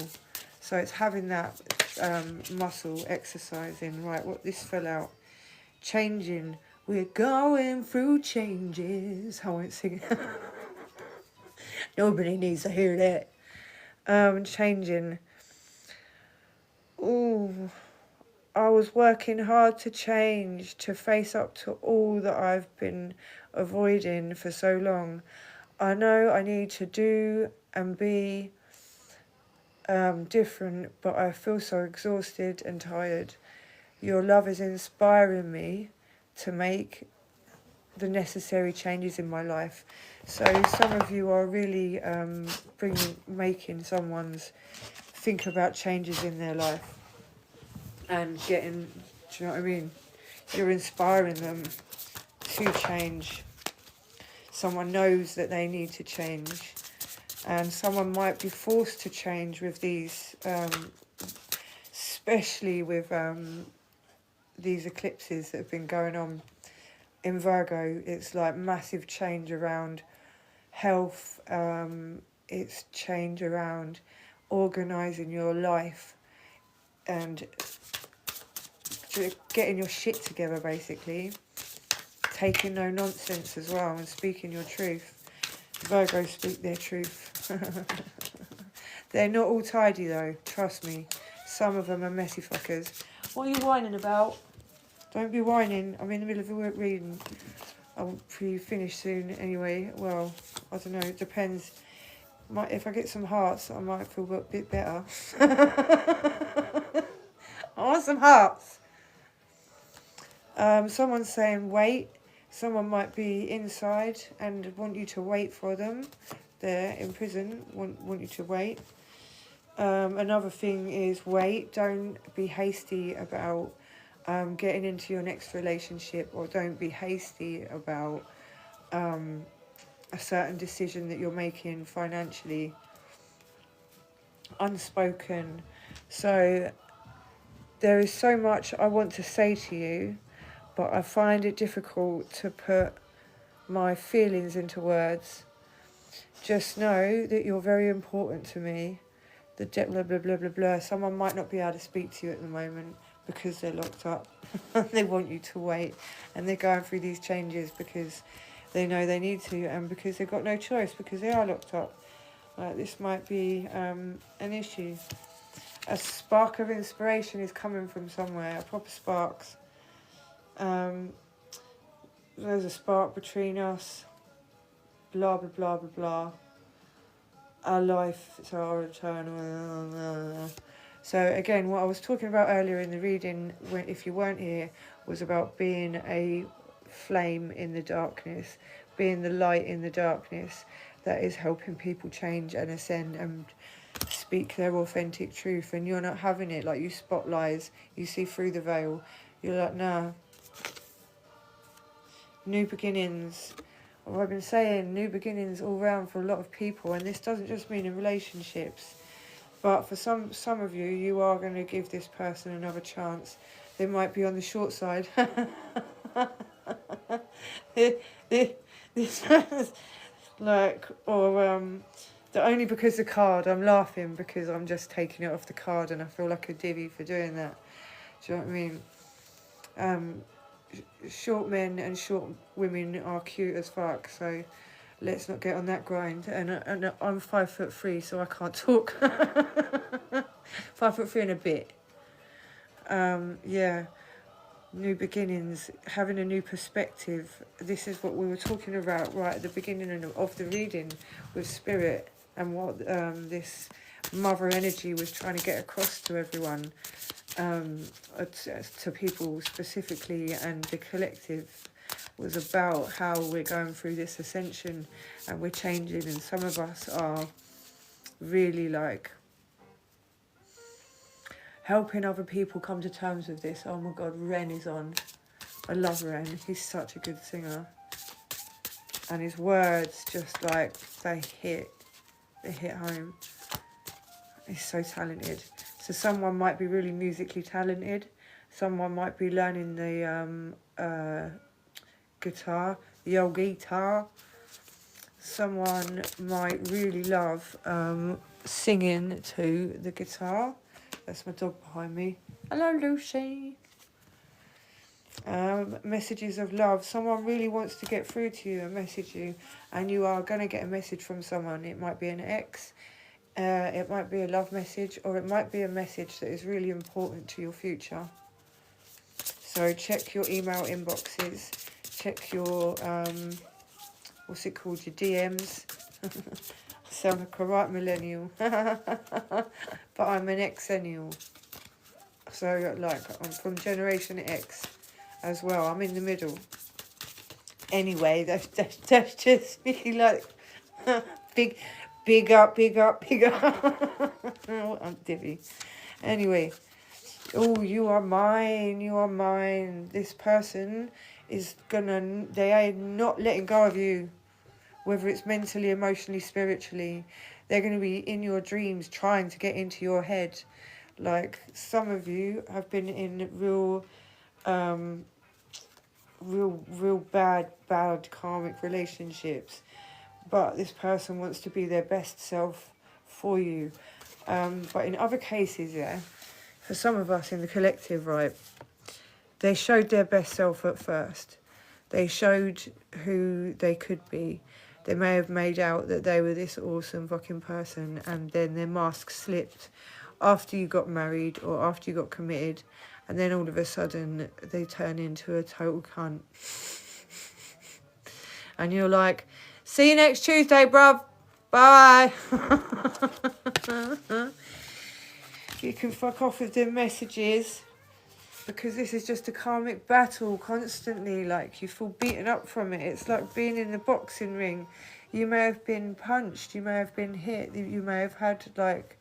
So it's having that muscle, exercising. Right, what this fell out. Changing. We're going through changes. I won't sing it. Nobody needs to hear that. Changing. Ooh. I was working hard to change, to face up to all that I've been avoiding for so long. I know I need to do and be different, but I feel so exhausted and tired. Your love is inspiring me to make the necessary changes in my life. So some of you are really making someone's think about changes in their life. And getting, do you know what I mean? You're inspiring them to change. Someone knows that they need to change. And someone might be forced to change with these, especially with these eclipses that have been going on in Virgo. It's like massive change around health. It's change around organising your life and getting your shit together, basically. Taking no nonsense as well and speaking your truth. Virgos speak their truth. They're not all tidy though, trust me. Some of them are messy fuckers. What are you whining about? Don't be whining. I'm in the middle of a reading. I'll be finished soon anyway. Well, I don't know, it depends. If I get some hearts, I might feel a bit better. I want some hearts. Someone's saying wait. Someone might be inside and want you to wait for them. They're in prison, want you to wait. Another thing is wait. Don't be hasty about getting into your next relationship, or don't be hasty about a certain decision that you're making financially. Unspoken. So there is so much I want to say to you, but I find it difficult to put my feelings into words. Just know that you're very important to me. The blah blah blah blah blah. Someone might not be able to speak to you at the moment because they're locked up. They want you to wait, and they're going through these changes because they know they need to, and because they've got no choice because they are locked up. This might be an issue. A spark of inspiration is coming from somewhere. A proper sparks. There's a spark between us. Blah blah blah blah blah. Our life is our eternal. So again, what I was talking about earlier in the reading, if you weren't here, was about being a flame in the darkness, being the light in the darkness that is helping people change and ascend and speak their authentic truth. And you're not having it. Like, you spot lies, you see through the veil. You're like, nah. New beginnings. Well, I've been saying new beginnings all round for a lot of people, and this doesn't just mean in relationships, but for some of you, you are going to give this person another chance. They might be on the short side. This person's like, or only because the card, I'm laughing because I'm just taking it off the card, and I feel like a divvy for doing that. Do you know what I mean? Short men and short women are cute as fuck, so let's not get on that grind. And I'm 5'3", so I can't talk. 5'3" and a bit. Yeah, new beginnings, having a new perspective. This is what we were talking about right at the beginning of the reading with spirit, and what this mother energy was trying to get across to everyone. To people specifically, and the collective, was about how we're going through this ascension and we're changing, and some of us are really like helping other people come to terms with this. Oh my god, Ren is on. I love Ren, he's such a good singer, and his words just like they hit home. He's so talented. So someone might be really musically talented. Someone might be learning the guitar, the old guitar. Someone might really love singing to the guitar. That's my dog behind me. Hello, Lucy. Messages of love. Someone really wants to get through to you and message you, and you are going to get a message from someone. It might be an ex. It might be a love message, or it might be a message that is really important to your future. So check your email inboxes, check your, what's it called, your DMs. I sound like a right millennial, but I'm an Xennial. So like, I'm from Generation X as well. I'm in the middle. Anyway, that's just me, like, Big up. Oh, I'm divvy. Anyway. Oh, you are mine. This person is they are not letting go of you. Whether it's mentally, emotionally, spiritually. They're going to be in your dreams trying to get into your head. Like, some of you have been in real bad karmic relationships. But this person wants to be their best self for you. But in other cases, yeah, for some of us in the collective, right, they showed their best self at first. They showed who they could be. They may have made out that they were this awesome fucking person, and then their mask slipped after you got married or after you got committed, and then all of a sudden they turn into a total cunt. And you're like, see you next Tuesday, bruv. Bye. You can fuck off with the messages, because this is just a karmic battle constantly. Like, you feel beaten up from it. It's like being in the boxing ring. You may have been punched. You may have been hit. You may have had, like,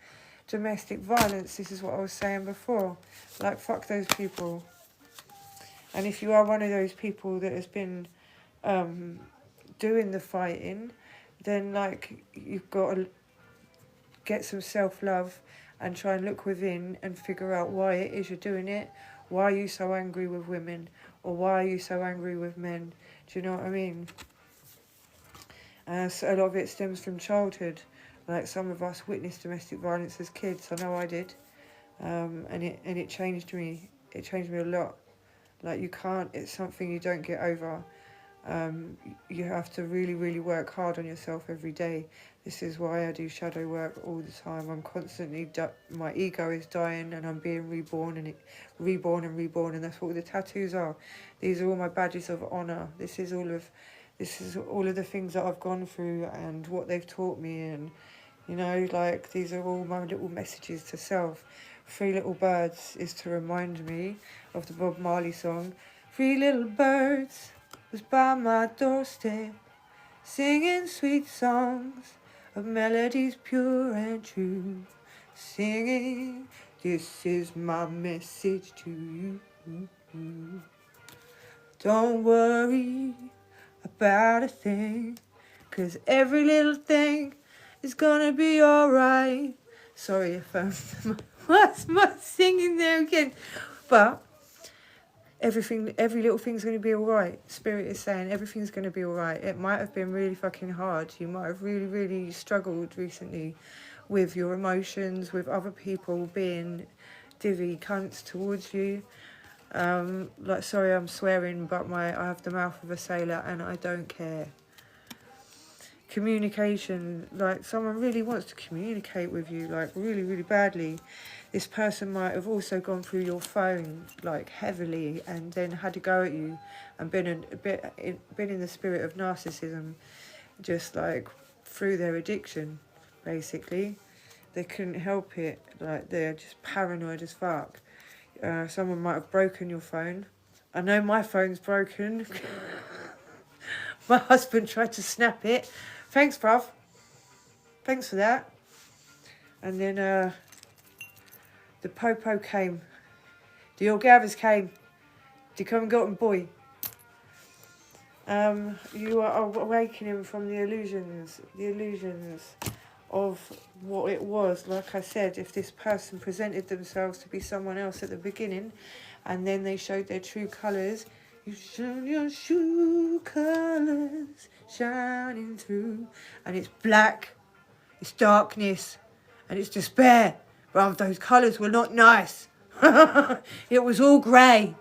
domestic violence. This is what I was saying before. Like, fuck those people. And if you are one of those people that has been doing the fighting, then, like, you've got to get some self-love and try and look within and figure out why it is you're doing it. Why are you so angry with women? Or why are you so angry with men? Do you know what I mean? So a lot of it stems from childhood. Like, some of us witnessed domestic violence as kids. I know I did. And it changed me. It changed me a lot. Like, you can't, it's something you don't get over. You have to really, really work hard on yourself every day. This is why I do shadow work all the time. I'm constantly, my ego is dying and I'm being reborn and reborn, and that's what the tattoos are. These are all my badges of honour. This is all of the things that I've gone through and what they've taught me, and, you know, like, these are all my little messages to self. 3 Little Birds is to remind me of the Bob Marley song. 3 little birds was by my doorstep, singing sweet songs of melodies pure and true, singing, this is my message to you. Don't worry about a thing, 'cause every little thing is gonna be alright. Sorry if what's my singing there again, but every little thing's going to be alright. Spirit is saying everything's going to be alright. It might have been really fucking hard. You might have really, really struggled recently with your emotions, with other people being divvy cunts towards you. Like, sorry I'm swearing, but I have the mouth of a sailor and I don't care. Communication, like, someone really wants to communicate with you, like, really, really badly. This person might have also gone through your phone, like, heavily, and then had to go at you and been in the spirit of narcissism, just, like, through their addiction, basically. They couldn't help it. Like, they're just paranoid as fuck. Someone might have broken your phone. I know my phone's broken. My husband tried to snap it. Thanks, bruv. Thanks for that. And then the popo came. The Orgavas came. To come and got him, boy. You are awakening from the illusions of what it was. Like I said, if this person presented themselves to be someone else at the beginning, and then they showed their true colours, you show your true colours shining through, and it's black, it's darkness, and it's despair. But those colours were not nice. It was all grey.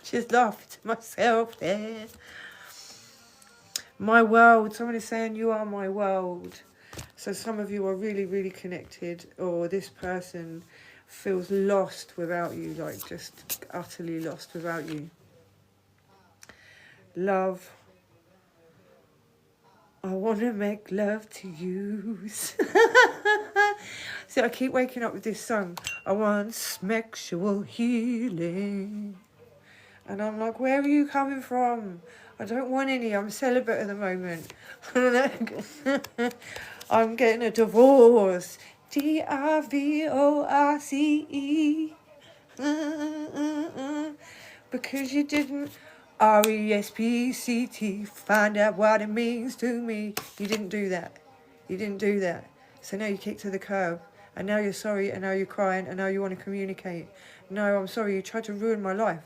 Just laughing to myself there. My world. Someone is saying you are my world. So some of you are really, really connected, or this person feels lost without you, like just utterly lost without you. Love. I want to make love to you. So I keep waking up with this song. I want sexual healing. And I'm like, where are you coming from? I don't want any. I'm celibate at the moment. I'm getting a divorce. divorce. Because you didn't respect, find out what it means to me. You didn't do that. You didn't do that. So now you kicked to the curb. And now you're sorry, and now you're crying, and now you want to communicate. No, I'm sorry, you tried to ruin my life.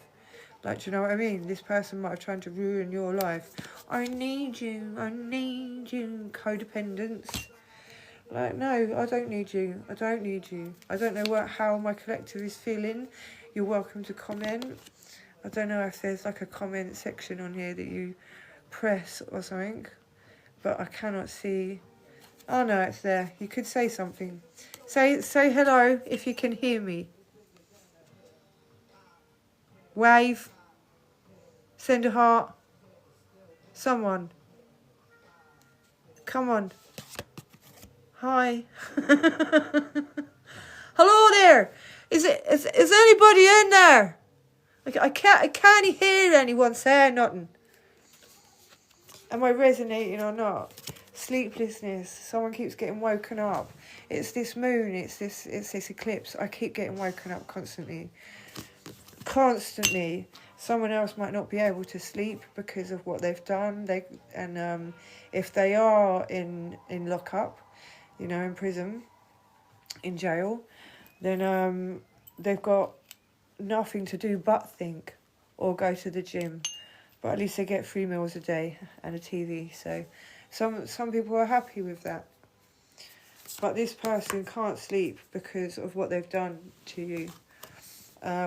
Like, do you know what I mean? This person might have tried to ruin your life. I need you, codependence. Like, no, I don't need you. I don't need you. I don't know how my collective is feeling. You're welcome to comment. I don't know if there's like a comment section on here that you press or something, but I cannot see. Oh no, it's there. You could say something. Say hello if you can hear me. Wave. Send a heart. Someone. Come on. Hi. Hello there. Is anybody in there? I can't hear anyone saying nothing. Am I resonating or not? Sleeplessness. Someone keeps getting woken up. It's this moon. It's this eclipse. I keep getting woken up constantly. Constantly. Someone else might not be able to sleep because of what they've done. If they are in lockup, in prison, in jail, then they've got nothing to do but think or go to the gym. But at least they get 3 meals a day and a TV. So some people are happy with that. But this person can't sleep because of what they've done to you.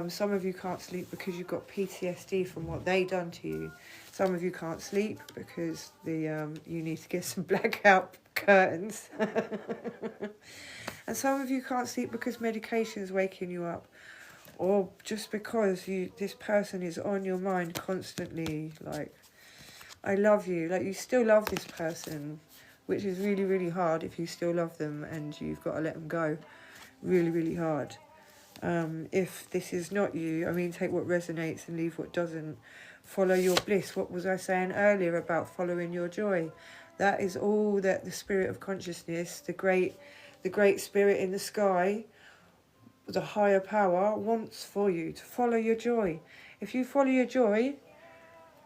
Some of you can't sleep because you've got PTSD from what they done to you. Some of you can't sleep because you need to get some blackout curtains. And some of you can't sleep because medication is waking you up. Or just because this person is on your mind constantly. Like, I love you. Like, you still love this person, which is really, really hard if you still love them and you've got to let them go. Really, really hard. If this is not you, I mean, take what resonates and leave what doesn't. Follow your bliss. What was I saying earlier about following your joy? That is all that the spirit of consciousness, the great spirit in the sky, the higher power wants for you, to follow your joy. If you follow your joy,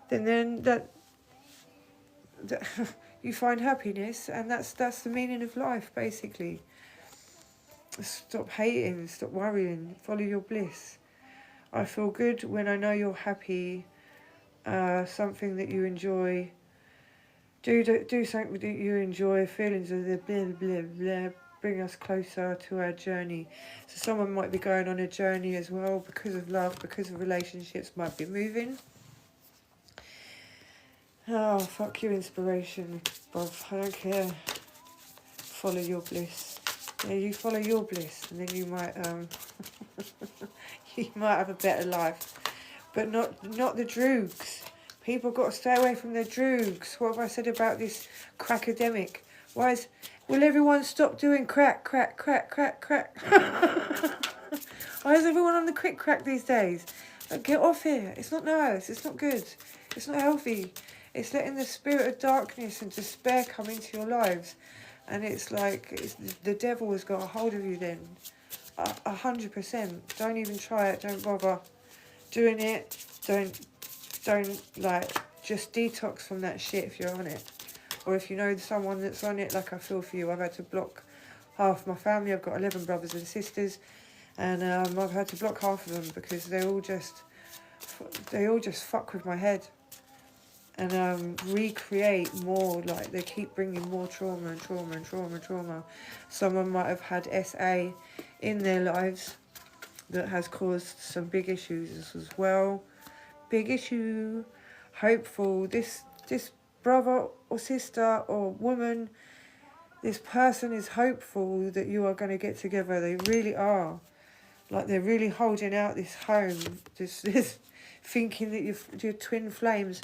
then that you find happiness, and that's the meaning of life, basically. Stop hating, stop worrying, follow your bliss. I feel good when I know you're happy, something that you enjoy. Do something that you enjoy, feelings of the blah, blah, blah, bring us closer to our journey. So someone might be going on a journey as well because of love, because of relationships, might be moving. Oh, fuck your inspiration, bruv. I don't care. Follow your bliss. Yeah, you follow your bliss, and then you might you might have a better life. But not the droogs. People got to stay away from the droogs. What have I said about this crackademic? Will everyone stop doing crack, crack, crack, crack, crack? Why is everyone on the quick crack these days? Like, get off here. It's not nice. It's not good. It's not healthy. It's letting the spirit of darkness and despair come into your lives. And it's like the devil has got a hold of you then. 100%. Don't even try it. Don't bother doing it. Don't just detox from that shit if you're on it. Or if you know someone that's on it, like I feel for you. I've had to block half my family. I've got 11 brothers and sisters. And I've had to block half of them because they all just fuck with my head. And recreate more, like they keep bringing more trauma and trauma and trauma and trauma. Someone might have had SA in their lives that has caused some big issues as well. Big issue. Hopeful. This brother or sister or woman, this person is hopeful that you are going to get together. They really are. Like, they're really holding out this home. This thinking that you're twin flames.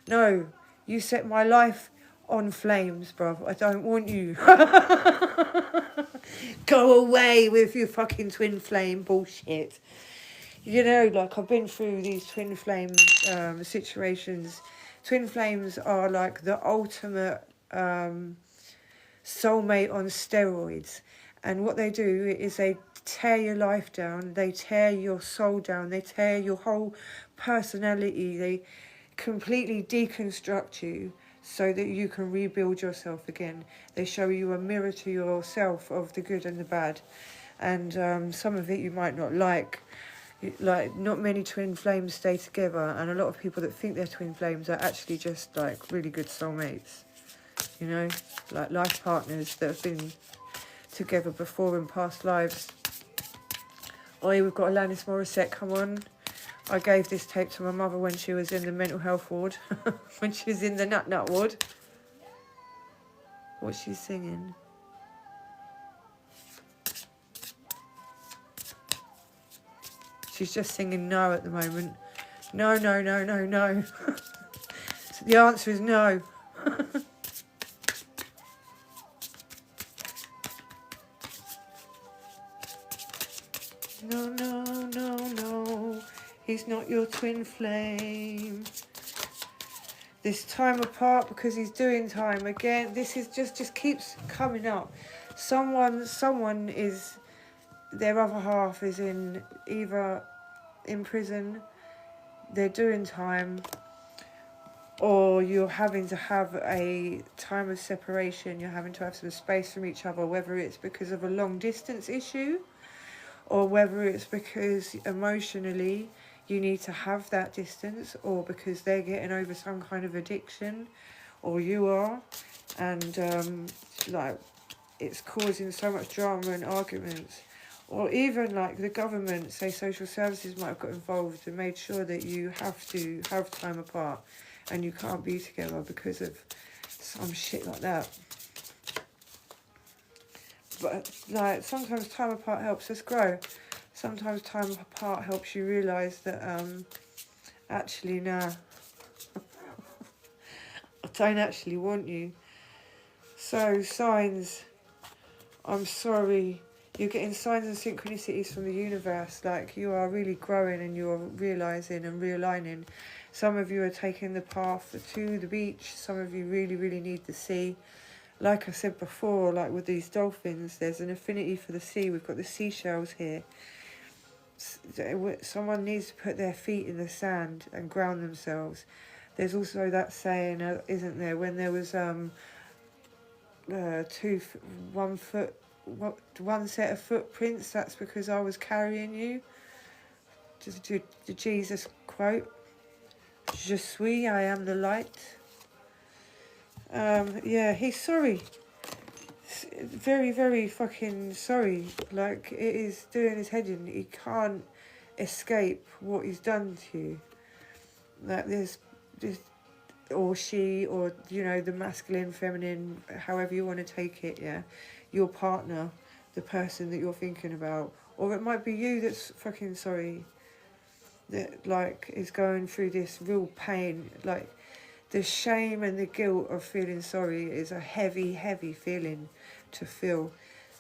No, you set my life on flames, bruv. I don't want you. Go away with your fucking twin flame bullshit. Like, I've been through these twin flame situations. Twin flames are like the ultimate soulmate on steroids. And what they do is they tear your life down. They tear your soul down. They tear your whole personality. They completely deconstruct you so that you can rebuild yourself again. They show you a mirror to yourself of the good and the bad. And some of it you might not like. Like, not many twin flames stay together, and a lot of people that think they're twin flames are actually just like really good soulmates, like life partners that have been together before in past lives. Oi, we've got Alanis Morissette, come on. I gave this tape to my mother when she was in the mental health ward, when she was in the nut ward. What's she singing? She's just singing no at the moment. No, no, no, no, no. So the answer is no. No, no, no, no. He's not your twin flame. This time apart because he's doing time again. This is just keeps coming up. Someone is, their other half is in either in prison, they're doing time, or you're having to have a time of separation. You're having to have some space from each other, whether it's because of a long distance issue or whether it's because emotionally you need to have that distance, or because they're getting over some kind of addiction, or you are, and like it's causing so much drama and arguments. Or even like the government, say social services might have got involved and made sure that you have to have time apart and you can't be together because of some shit like that. But like sometimes time apart helps us grow. Sometimes time apart helps you realise that actually nah, I don't actually want you. So signs, I'm sorry, you're getting signs and synchronicities from the universe. Like you are really growing and you're realising and realigning. Some of you are taking the path to the beach. Some of you really, really need the sea. Like I said before, like with these dolphins, there's an affinity for the sea. We've got the seashells here. Someone needs to put their feet in the sand and ground themselves. There's also that saying, isn't there, when there was one set of footprints, that's because I was carrying you. The Jesus quote, Je suis, I am the light. Yeah, he's sorry. Very, very fucking sorry. Like, it is doing his head in. He can't escape what he's done to you. Like, this, or she, or, you know, the masculine, feminine, however you want to take it, yeah? Your partner, the person that you're thinking about. Or it might be you that's fucking sorry. That, like, is going through this real pain. Like, the shame and the guilt of feeling sorry is a heavy, heavy feeling to feel.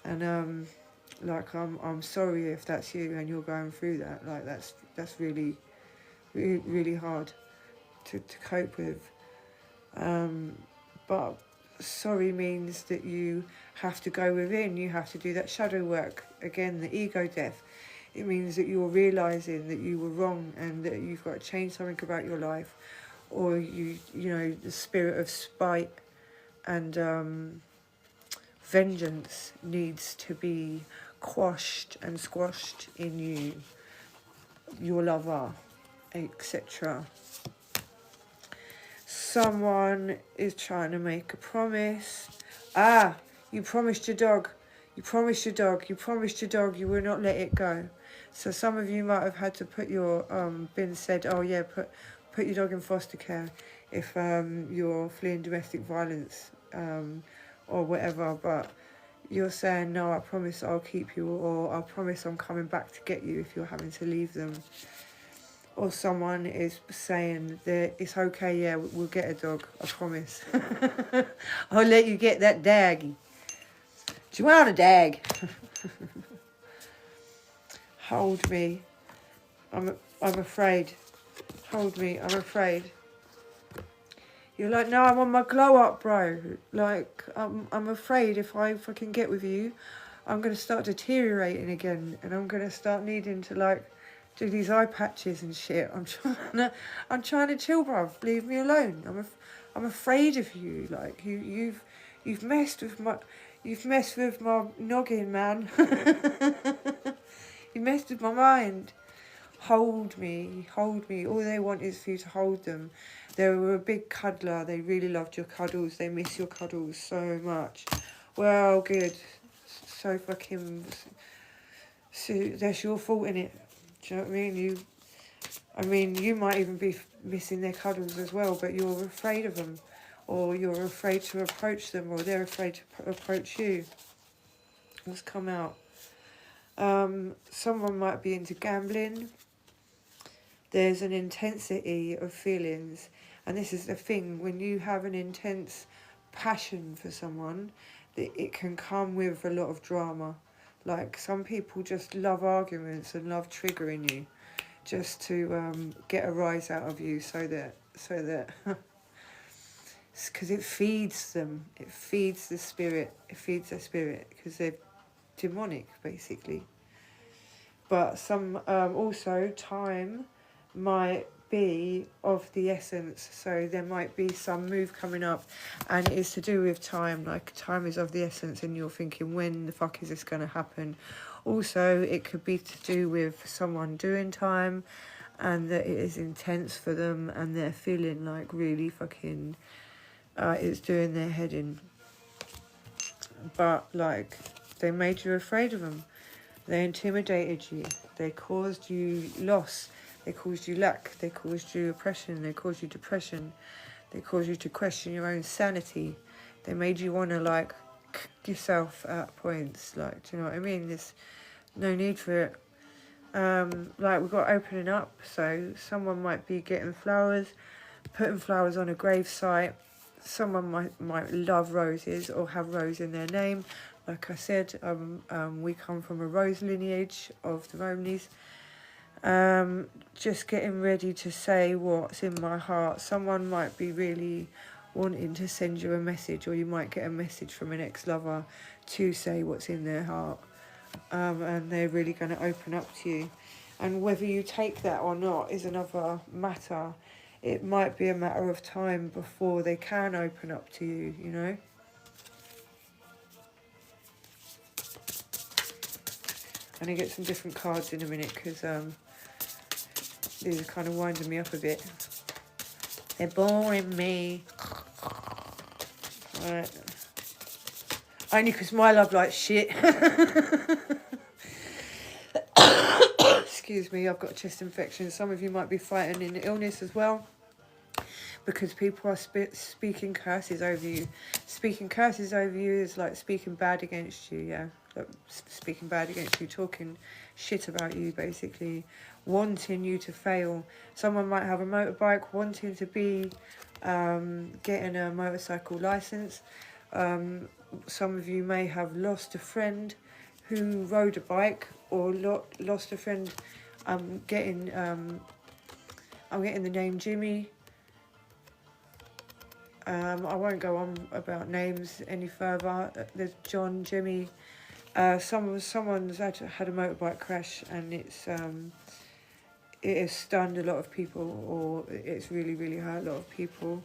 And like I'm sorry if that's you and you're going through that. Like that's really, really, really hard to cope with. But sorry means that you have to go within. You have to do that shadow work again, the ego death. It means that you're realising that you were wrong and that you've got to change something about your life. Or you know, the spirit of spite and vengeance needs to be quashed and squashed in you, your lover, etc. Someone is trying to make a promise. You promised your dog. You promised your dog. You promised your dog you will not let it go. So some of you might have had to put your been said, oh yeah, put your dog in foster care if you're fleeing domestic violence or whatever, but you're saying, no, I promise I'll keep you, or I promise I'm coming back to get you if you're having to leave them. Or someone is saying that it's okay, yeah, we'll get a dog, I promise. I'll let you get that daggy. Do you want a dag? Hold me. I'm afraid. Hold me, I'm afraid. You're like, no, I'm on my glow up, bro. Like, I'm afraid if I fucking get with you, I'm going to start deteriorating again. And I'm going to start needing to, like, do these eye patches and shit. I'm trying to chill, bro. Leave me alone. I'm afraid of you. Like, you've messed with my noggin, man. You messed with my mind. Hold me. All they want is for you to hold them. They were a big cuddler. They really loved your cuddles. They miss your cuddles so much. Well, good. So fucking... So that's your fault, innit? Do you know what I mean? You might even be missing their cuddles as well, but you're afraid of them. Or you're afraid to approach them, or they're afraid to approach you. What's come out? Someone might be into gambling. There's an intensity of feelings, and this is the thing, when you have an intense passion for someone, it can come with a lot of drama. Like, some people just love arguments and love triggering you just to get a rise out of you, so that because it feeds them. It feeds the spirit. It feeds their spirit because they're demonic, basically. But some also time might be of the essence, so there might be some move coming up, and it's to do with time. Like, time is of the essence, and you're thinking, when the fuck is this going to happen? Also, it could be to do with someone doing time, and that it is intense for them, and they're feeling like really fucking it's doing their head in. But like, they made you afraid of them. They intimidated you. They caused you loss. They caused you lack. They caused you oppression. They caused you depression. They caused you to question your own sanity. They made you want to, like, yourself at points. Like, do you know what I mean? There's no need for it. Like, we've got opening up. So someone might be getting flowers, putting flowers on a grave site. Someone might love roses or have rose in their name. Like I said, we come from a rose lineage of the Romneys. Just getting ready to say what's in my heart. Someone might be really wanting to send you a message, or you might get a message from an ex-lover to say what's in their heart. And they're really going to open up to you. And whether you take that or not is another matter. It might be a matter of time before they can open up to you, you know. I'm going to get some different cards in a minute, because these are kind of winding me up a bit. They're boring me. Right. Only because my love likes shit. Excuse me, I've got a chest infection. Some of you might be fighting an illness as well, because people are speaking curses over you. Speaking curses over you is like speaking bad against you, yeah. Like speaking bad against you, talking shit about you, basically. Wanting you to fail. Someone might have a motorbike, wanting to be getting a motorcycle license. Some of you may have lost a friend who rode a bike, or lost a friend. I'm getting the name Jimmy. I won't go on about names any further. There's John, Jimmy. Someone's had a motorbike crash, and it has stunned a lot of people, or it's really, really hurt a lot of people.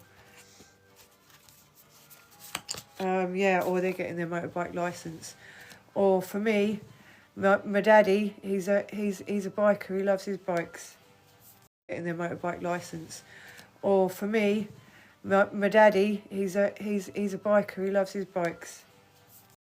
Yeah, or they're getting their motorbike license. Or for me, my daddy, he's a biker. He loves his bikes. Getting their motorbike license. Or for me, my daddy, he's a biker. He loves his bikes.